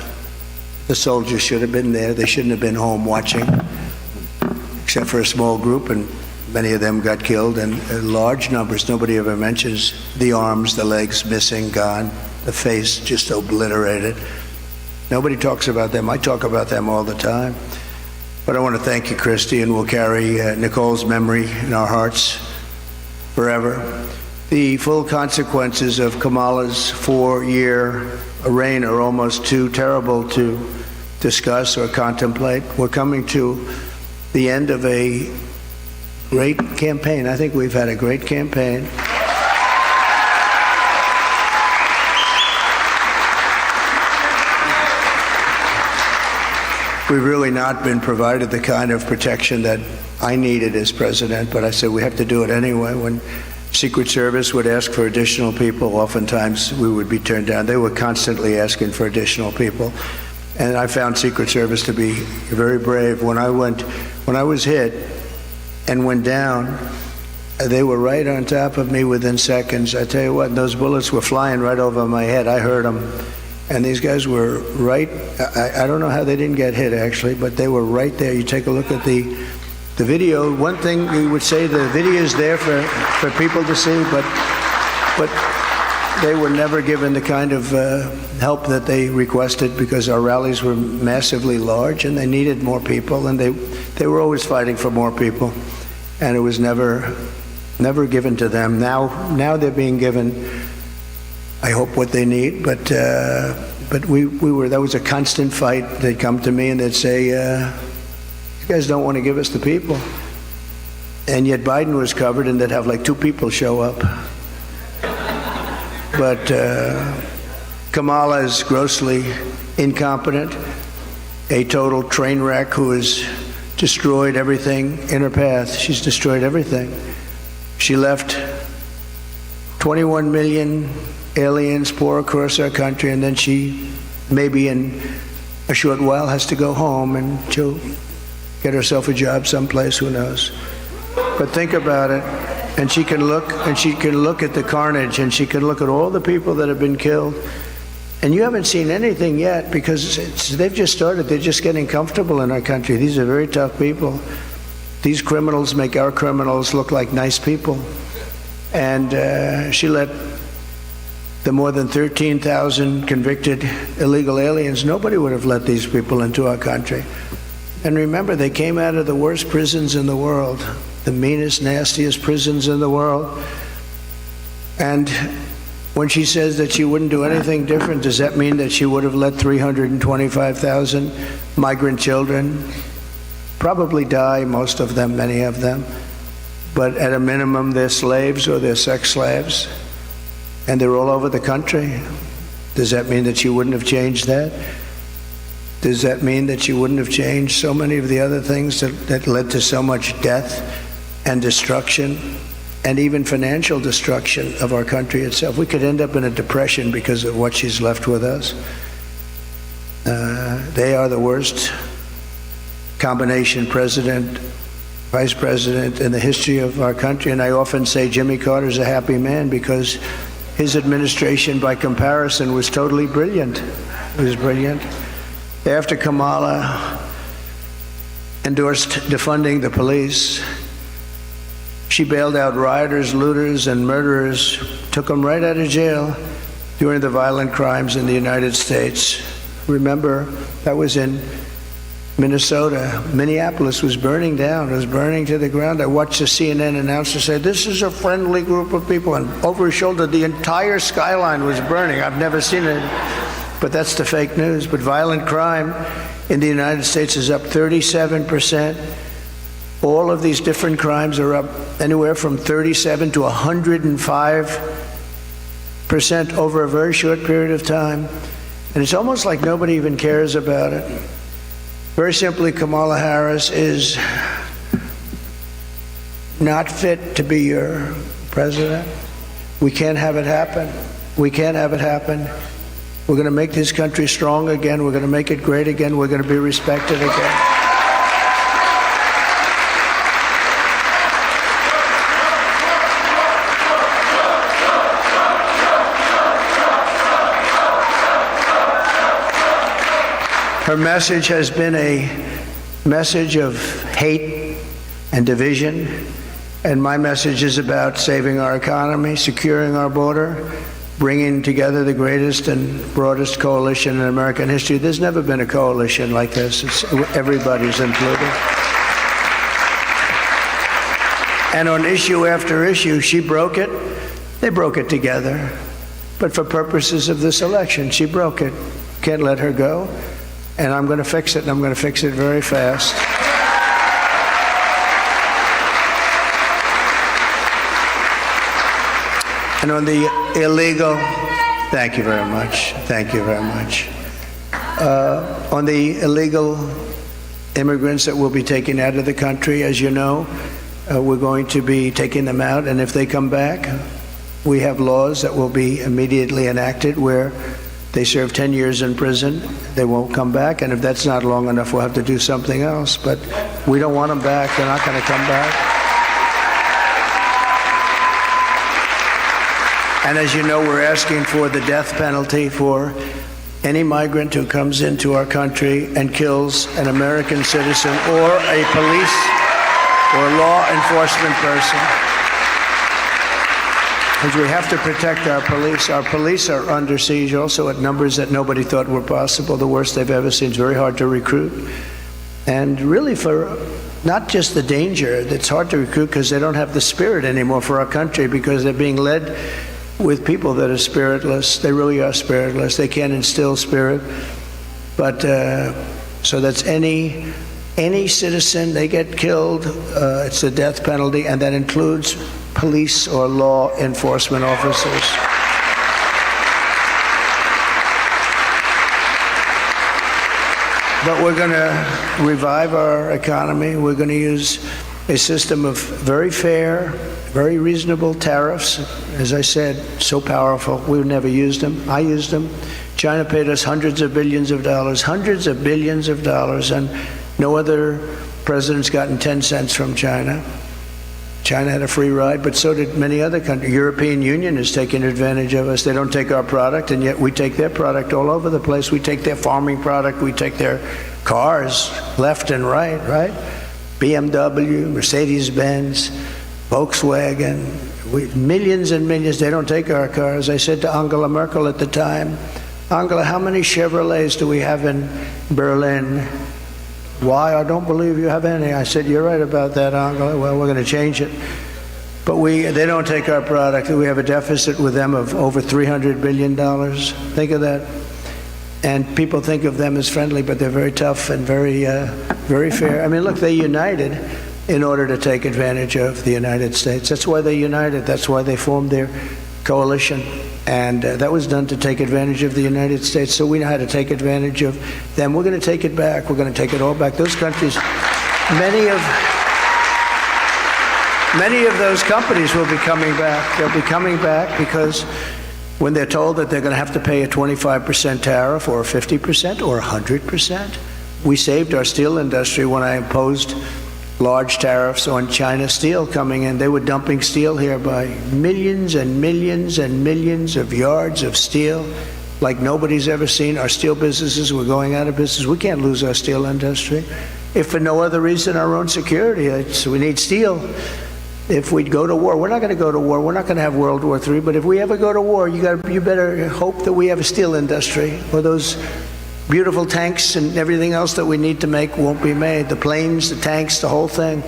the soldiers should have been there. They shouldn't have been home watching, except for a small group, and many of them got killed, and large numbers. Nobody ever mentions the arms, the legs missing, gone, the face just obliterated. Nobody talks about them. I talk about them all the time. But I want to thank you, Christy, and we'll carry Nicole's memory in our hearts forever. The full consequences of Kamala's 4-year reign are almost too terrible to discuss or contemplate. We're coming to the end of a great campaign. I think we've had a great campaign. We've really not been provided the kind of protection that I needed as president, but I said we have to do it anyway. When Secret Service would ask for additional people, oftentimes we would be turned down. They were constantly asking for additional people. And I found Secret Service to be very brave. When I was hit and went down, they were right on top of me within seconds. I tell you what, those bullets were flying right over my head. I heard them. And these guys were right, I don't know how they didn't get hit actually, but they were right there. You take a look at the video. One thing you would say, the video is there for people to see, but they were never given the kind of help that they requested, because our rallies were massively large and they needed more people, and they were always fighting for more people, and it was never given to them. Now they're being given, I hope, what they need, but that was a constant fight. They'd come to me and they'd say, you guys don't want to give us the people. And yet Biden was covered, and they'd have like 2 people show up. But Kamala is grossly incompetent, a total train wreck who has destroyed everything in her path. She's destroyed everything. She left 21 million aliens pour across our country, and then she, maybe in a short while, has to go home, and she'll get herself a job someplace, who knows. But think about it, and she can look at the carnage, and she can look at all the people that have been killed, and you haven't seen anything yet, because they've just started. They're just getting comfortable in our country. These are very tough people. These criminals make our criminals look like nice people. And she let the more than 13,000 convicted illegal aliens, nobody would have let these people into our country. And remember, they came out of the worst prisons in the world, the meanest, nastiest prisons in the world. And when she says that she wouldn't do anything different, does that mean that she would have let 325,000 migrant children probably die, most of them, many of them? But at a minimum, they're slaves or they're sex slaves, and they're all over the country. Does that mean that she wouldn't have changed that? Does that mean that she wouldn't have changed so many of the other things that led to so much death and destruction, and even financial destruction of our country itself? We could end up in a depression because of what she's left with us. They are the worst combination, president, vice president, in the history of our country. And I often say Jimmy Carter's a happy man, because his administration, by comparison, was totally brilliant. It was brilliant. After Kamala endorsed defunding the police, she bailed out rioters, looters, and murderers, took them right out of jail during the violent crimes in the United States. Remember, that was in Minnesota. Minneapolis was burning down. It was burning to the ground. I watched the CNN announcer say, this is a friendly group of people, and over his shoulder, the entire skyline was burning. I've never seen it, but that's the fake news. But violent crime in the United States is up 37%. All of these different crimes are up anywhere from 37 to 105% over a very short period of time. And it's almost like nobody even cares about it. Very simply, Kamala Harris is not fit to be your president. We can't have it happen. We can't have it happen. We're going to make this country strong again. We're going to make it great again. We're going to be respected again. Her message has been a message of hate and division, and my message is about saving our economy, securing our border, bringing together the greatest and broadest coalition in American history. There's never been a coalition like this. Everybody's included. And on issue after issue, she broke it. They broke it together. But for purposes of this election, she broke it. Can't let her go. And I'm going to fix it, and I'm going to fix it very fast. And on the illegal, thank you very much. Thank you very much. On the illegal immigrants that will be taken out of the country, as you know, we're going to be taking them out, and if they come back, we have laws that will be immediately enacted where they serve 10 years in prison, they won't come back, and if that's not long enough, we'll have to do something else. But we don't want them back. They're not going to come back. And as you know, we're asking for the death penalty for any migrant who comes into our country and kills an American citizen or a police or law enforcement person. Because we have to protect our police. Our police are under siege also at numbers that nobody thought were possible, the worst they've ever seen. It's very hard to recruit. And really for not just the danger, it's hard to recruit because they don't have the spirit anymore for our country because they're being led with people that are spiritless. They really are spiritless. They can't instill spirit. But so that's any citizen, they get killed, it's the death penalty, and that includes police or law enforcement officers. But we're going to revive our economy. We're going to use a system of very fair, very reasonable tariffs. As I said, so powerful. We've never used them. I used them. China paid us hundreds of billions of dollars, and no other president's gotten 10 cents from China. China had a free ride, but so did many other countries. European Union is taking advantage of us. They don't take our product, and yet we take their product all over the place. We take their farming product. We take their cars left and right? BMW, Mercedes-Benz, Volkswagen, millions and millions. They don't take our cars. I said to Angela Merkel at the time, Angela, how many Chevrolets do we have in Berlin? Why? I don't believe you have any. I said, you're right about that, Angela. Well, we're going to change it. But they don't take our product. We have a deficit with them of over $300 billion. Think of that. And people think of them as friendly, but they're very tough and very fair. I mean, look, they united in order to take advantage of the United States. That's why they united. That's why they formed their coalition. And that was done to take advantage of the United States. So we know how to take advantage of them. We're going to take it back. We're going to take it all back. Those countries, many of those companies will be coming back. They'll be coming back because when they're told that they're going to have to pay a 25% tariff or 50% or 100%, we saved our steel industry when I imposed large tariffs on China steel coming in. They were dumping steel here by millions and millions and millions of yards of steel like nobody's ever seen. Our steel businesses were going out of business. We can't lose our steel industry. If for no other reason, our own security. So we need steel. If we'd go to war, we're not going to go to war. We're not going to have World War III. But if we ever go to war, you better hope that we have a steel industry, or those beautiful tanks and everything else that we need to make won't be made. The planes, the tanks, the whole thing.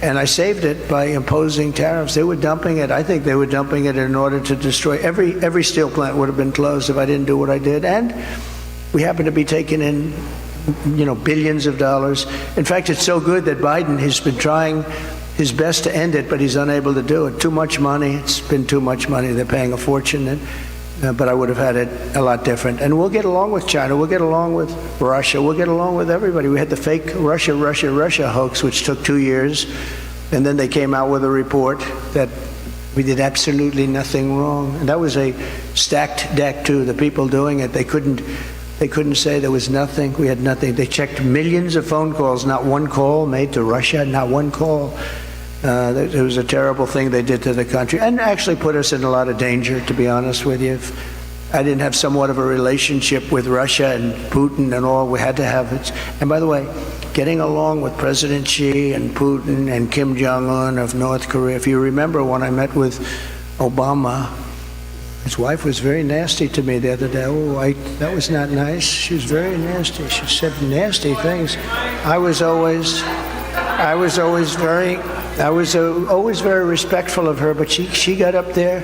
And I saved it by imposing tariffs. They were dumping it. I think they were dumping it in order to destroy. Every steel plant would have been closed if I didn't do what I did. And we happen to be taking in, billions of dollars. In fact, it's so good that Biden has been trying his best to end it, but he's unable to do it. Too much money. It's been too much money. They're paying a fortune. But I would have had it a lot different. And we'll get along with China. We'll get along with Russia. We'll get along with everybody. We had the fake Russia hoax, which took 2 years. And then they came out with a report that we did absolutely nothing wrong. And that was a stacked deck, too. The people doing it, they couldn't say there was nothing. We had nothing. They checked millions of phone calls, not one call made to Russia, not one call. It was a terrible thing they did to the country, and actually put us in a lot of danger, to be honest with you. I didn't have somewhat of a relationship with Russia and Putin and all. We had to have it. And by the way, getting along with President Xi and Putin and Kim Jong-un of North Korea. If you remember when I met with Obama, his wife was very nasty to me the other day. Oh, that was not nice. She was very nasty. She said nasty things. I was always very respectful of her, but she got up there,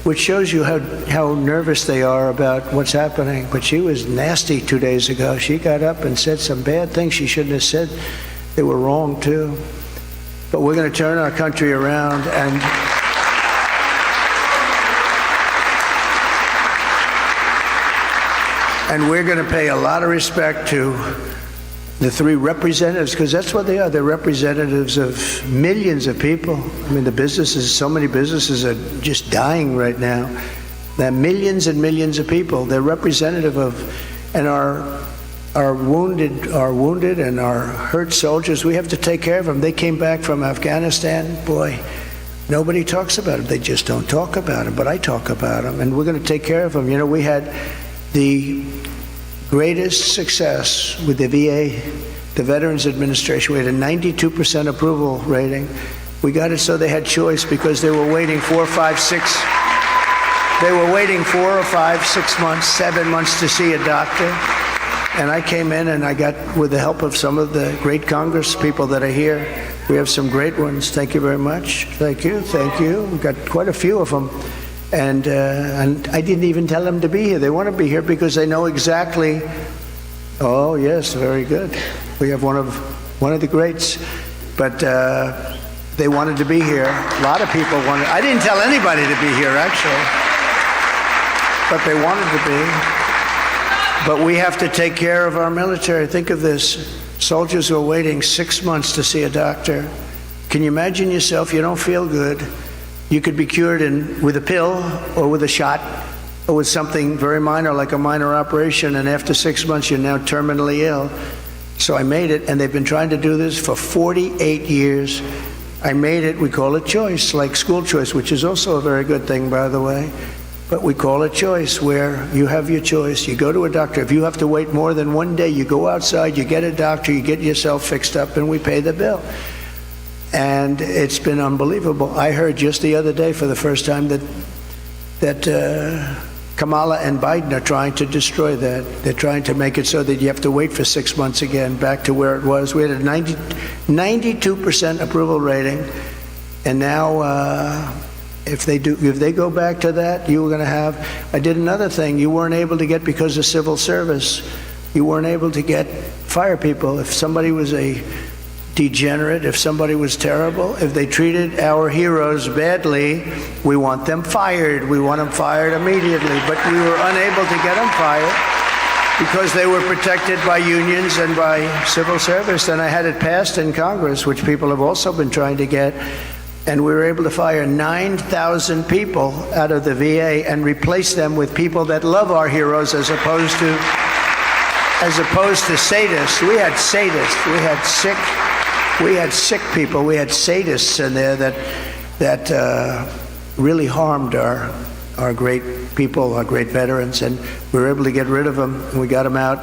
which shows you how nervous they are about what's happening. But she was nasty 2 days ago. She got up and said some bad things she shouldn't have said. They were wrong, too. But we're going to turn our country around, and we're going to pay a lot of respect to the three representatives, because that's what they are. They're representatives of millions of people. I mean, the businesses, so many businesses are just dying right now. There are millions and millions of people. They're representative of, and our wounded and our hurt soldiers. We have to take care of them. They came back from Afghanistan. Boy, nobody talks about them. They just don't talk about them, but I talk about them, and we're going to take care of them. You know, we had the greatest success with the VA, the Veterans Administration. We had a 92% approval rating. We got it so they had choice, because they were waiting 4 or 5, 6. They were waiting 4 or 5, 6 months, 7 months to see a doctor. And I came in and I got, with the help of some of the great Congress people that are here, we have some great ones. Thank you very much. Thank you. Thank you. We've got quite a few of them. And I didn't even tell them to be here. They want to be here because they know exactly. Oh yes, very good. We have one of the greats, but they wanted to be here. A lot of people wanted. I didn't tell anybody to be here actually, but they wanted to be. But we have to take care of our military. Think of this: soldiers who are waiting 6 months to see a doctor. Can you imagine yourself? You don't feel good. You could be cured with a pill or with a shot or with something very minor, like a minor operation, and after 6 months you're now terminally ill. So I made it, and they've been trying to do this for 48 years. I made it. We call it choice, like school choice, which is also a very good thing, by the way. But we call it choice, where you have your choice. You go to a doctor. If you have to wait more than 1 day, you go outside, you get a doctor, you get yourself fixed up, and we pay the bill. And it's been unbelievable. I heard just the other day for the first time that Kamala and Biden are trying to destroy that. They're trying to make it so that you have to wait for 6 months again, back to where it was. We had a 92% approval rating, and now if they go back to that, you were going to have. I did another thing you weren't able to get because of civil service. You weren't able to get fire people. If somebody was a degenerate, if somebody was terrible, if they treated our heroes badly, we want them fired. We want them fired immediately. But we were unable to get them fired because they were protected by unions and by civil service. And I had it passed in Congress, which people have also been trying to get. And we were able to fire 9,000 people out of the VA and replace them with people that love our heroes, as opposed to sadists. We had sadists. We had sick people. We had sadists in there that really harmed our great people, our great veterans, and we were able to get rid of them. And we got them out,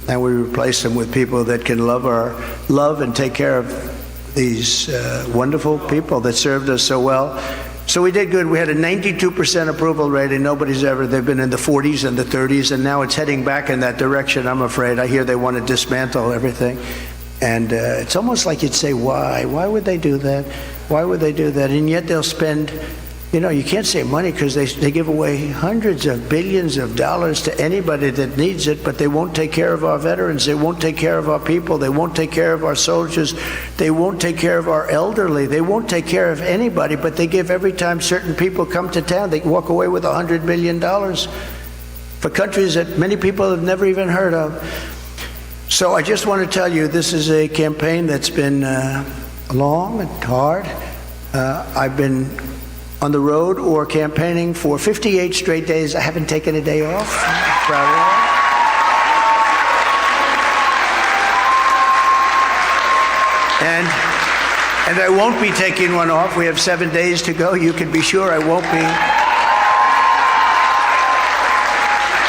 and we replaced them with people that can love and take care of these wonderful people that served us so well. So we did good. We had a 92% approval rating. They've been in the 40s and the 30s, and now it's heading back in that direction, I'm afraid. I hear they want to dismantle everything. And it's almost like you'd say, why? Why would they do that? Why would they do that? And yet they'll spend, you can't say money, because they give away hundreds of billions of dollars to anybody that needs it, but they won't take care of our veterans. They won't take care of our people. They won't take care of our soldiers. They won't take care of our elderly. They won't take care of anybody, but they give every time certain people come to town. They walk away with $100 million for countries that many people have never even heard of. So I just want to tell you, this is a campaign that's been long and hard. I've been on the road or campaigning for 58 straight days. I haven't taken a day off. I'm proud of that. And I won't be taking one off. We have 7 days to go. You can be sure I won't be.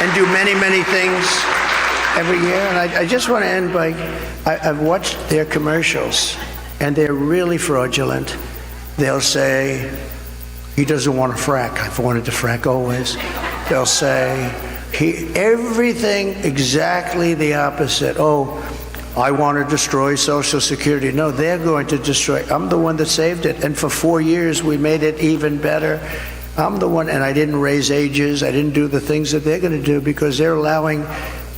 and do many, many things every year. And I just want to end by, I've watched their commercials, and they're really fraudulent. They'll say, he doesn't want to frack. I've wanted to frack always. They'll say, everything exactly the opposite. Oh, I want to destroy Social Security. No, they're going to destroy. I'm the one that saved it. And for 4 years, we made it even better. I'm the one, and I didn't raise ages. I didn't do the things that they're going to do because they're allowing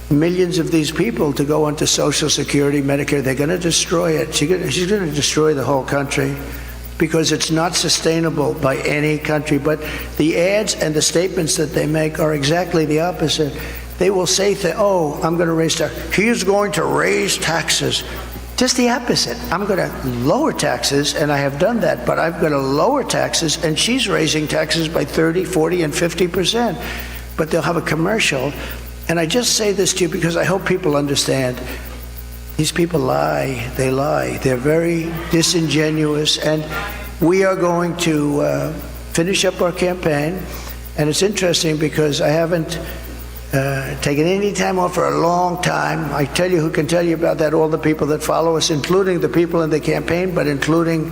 millions of these people to go onto Social Security, Medicare. They're going to destroy it. She's going to destroy the whole country because it's not sustainable by any country. But the ads and the statements that they make are exactly the opposite. They will say, oh, I'm going to raise taxes. He's going to raise taxes. Just the opposite. I'm going to lower taxes, and I have done that, but I'm going to lower taxes, and she's raising taxes by 30, 40, and 50%. But they'll have a commercial. And I just say this to you because I hope people understand. These people lie. They lie. They're very disingenuous. And we are going to finish up our campaign. And it's interesting because I haven't taken any time off for a long time. I tell you who can tell you about that, all the people that follow us, including the people in the campaign, but including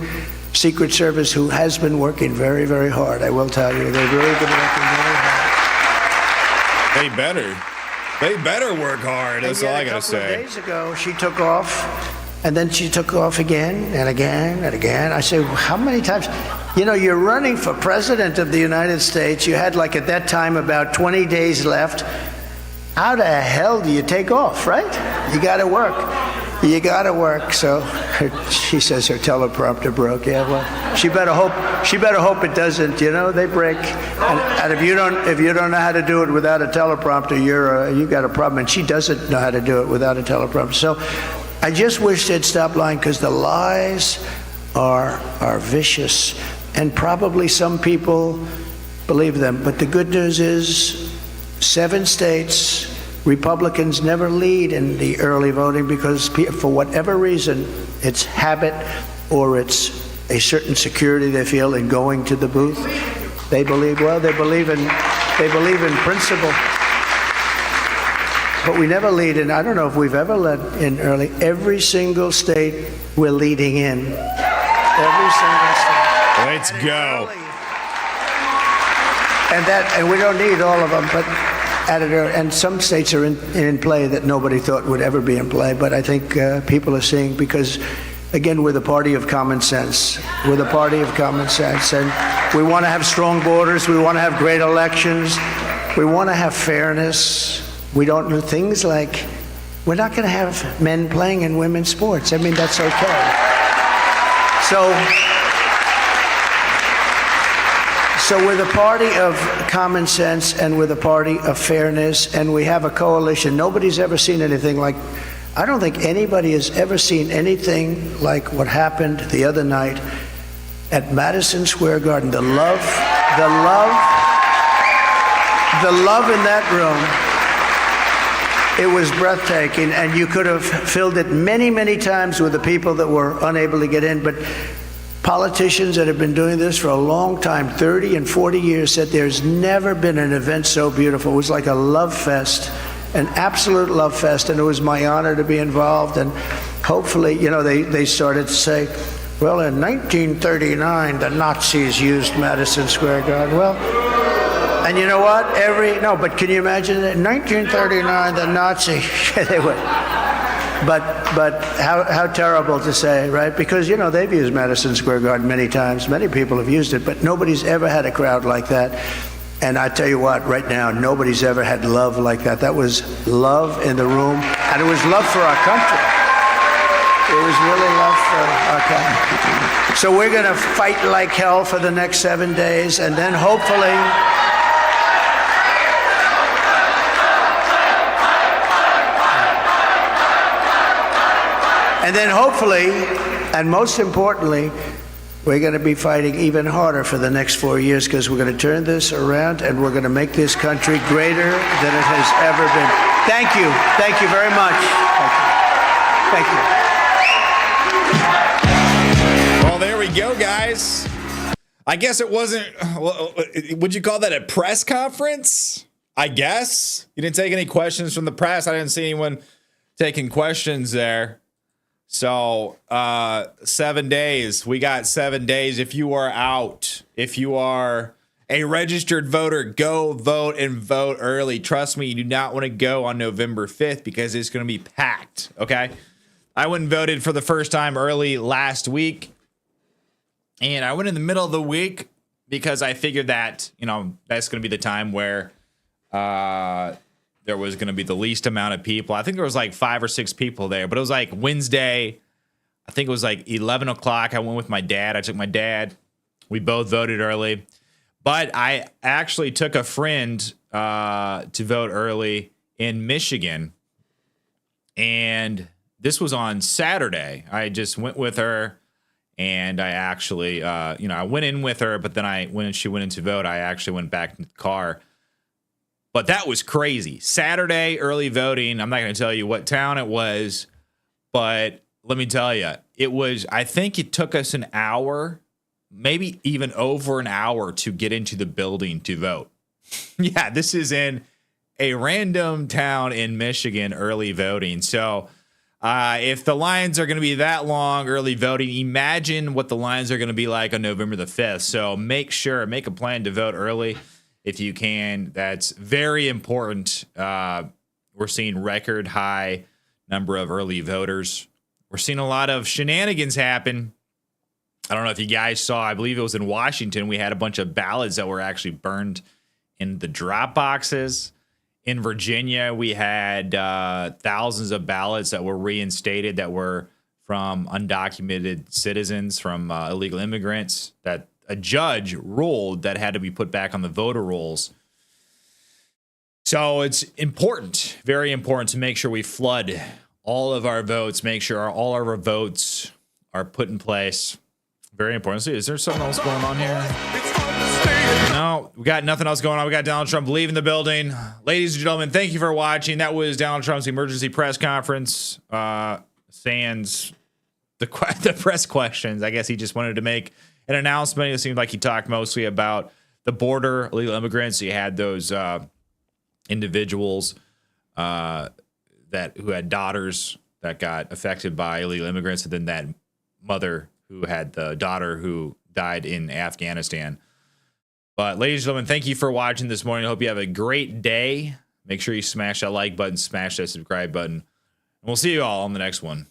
Secret Service, who has been working very, very hard. I will tell you, they've really been working very hard. They better work hard. That's all I gotta say. A couple of days ago, she took off, and then she took off again and again and again. I say, how many times? You know, you're running for president of the United States. You had, like, at that time, about 20 days left. How the hell do you take off, right? You got to work. You got to work. So she says her teleprompter broke. Yeah, well, she better hope it doesn't. You know, they break. And if you don't know how to do it without a teleprompter, you got a problem. And she doesn't know how to do it without a teleprompter. So I just wish they'd stop lying, because the lies are vicious, and probably some people believe them. But the good news is 7 states, Republicans never lead in the early voting because for whatever reason, it's habit or it's a certain security they feel in going to the booth. They believe in principle. But we never lead in. I don't know if we've ever led in early. Every single state we're leading in. Every single state. Let's go. And we don't need all of them, but and some states are in play that nobody thought would ever be in play. But I think people are seeing, because again, we're the party of common sense. We're the party of common sense, and we want to have strong borders. We want to have great elections. We want to have fairness. We don't do things like, we're not going to have men playing in women's sports. I mean, that's okay. So we're the party of common sense, and we're the party of fairness, and we have a coalition. Nobody's ever seen anything like, I don't think anybody has ever seen anything like what happened the other night at Madison Square Garden. The love in that room, it was breathtaking, and you could have filled it many, many times with the people that were unable to get in. But politicians that have been doing this for a long time, 30 and 40 years, said there's never been an event so beautiful. It was like a love fest, an absolute love fest, and it was my honor to be involved. And hopefully, you know, they started to say, well, in 1939, the Nazis used Madison Square Garden. Well, and you know what? But can you imagine that? In 1939, the Nazis, they would. But how terrible to say, right? Because, you know, they've used Madison Square Garden many times. Many people have used it, but nobody's ever had a crowd like that. And I tell you what, right now, nobody's ever had love like that. That was love in the room, and it was love for our country. It was really love for our country. So we're going to fight like hell for the next 7 days, and then hopefully... And then hopefully, and most importantly, we're going to be fighting even harder for the next 4 years, because we're going to turn this around and we're going to make this country greater than it has ever been. Thank you. Thank you very much. Thank you. Well, there we go, guys. I guess it wasn't, would you call that a press conference? I guess you didn't take any questions from the press. I didn't see anyone taking questions there. So 7 days. We got 7 days. If you are out, if you are a registered voter, go vote and vote early. Trust me, you do not want to go on November 5th because it's going to be packed. Okay. I went and voted for the first time early last week. And I went in the middle of the week because I figured that, that's going to be the time where there was going to be the least amount of people. I think there was like 5 or 6 people there, but it was like Wednesday. I think it was like 11 o'clock. I went with my dad. I took my dad. We both voted early, but I actually took a friend to vote early in Michigan. And this was on Saturday. I just went with her. And I actually, I went in with her, but then when she went in to vote, I actually went back in the car. But that was crazy. Saturday, early voting. I'm not going to tell you what town it was, but let me tell you, I think it took us an hour, maybe even over an hour to get into the building to vote. Yeah, this is in a random town in Michigan, early voting. So, if the lines are going to be that long early voting, imagine what the lines are going to be like on November the 5th. So make a plan to vote early if you can. That's very important. We're seeing record high number of early voters. We're seeing a lot of shenanigans happen. I don't know if you guys saw, I believe it was in Washington. We had a bunch of ballots that were actually burned in the drop boxes. In Virginia, we had thousands of ballots that were reinstated that were from undocumented citizens, from illegal immigrants, that a judge ruled that had to be put back on the voter rolls. So it's important, very important, to make sure we flood all of our votes, make sure all of our votes are put in place. Very important. See, is there something else going on here? No, we got nothing else going on. We got Donald Trump leaving the building. Ladies and gentlemen, thank you for watching. That was Donald Trump's emergency press conference. Sans the press questions. I guess he just wanted to make an announcement. It seemed like he talked mostly about the border, illegal immigrants. He had those individuals who had daughters that got affected by illegal immigrants, and then that mother who had the daughter who died in Afghanistan. But ladies and gentlemen, thank you for watching this morning. I hope you have a great day. Make sure you smash that like button, smash that subscribe button. And we'll see you all on the next one.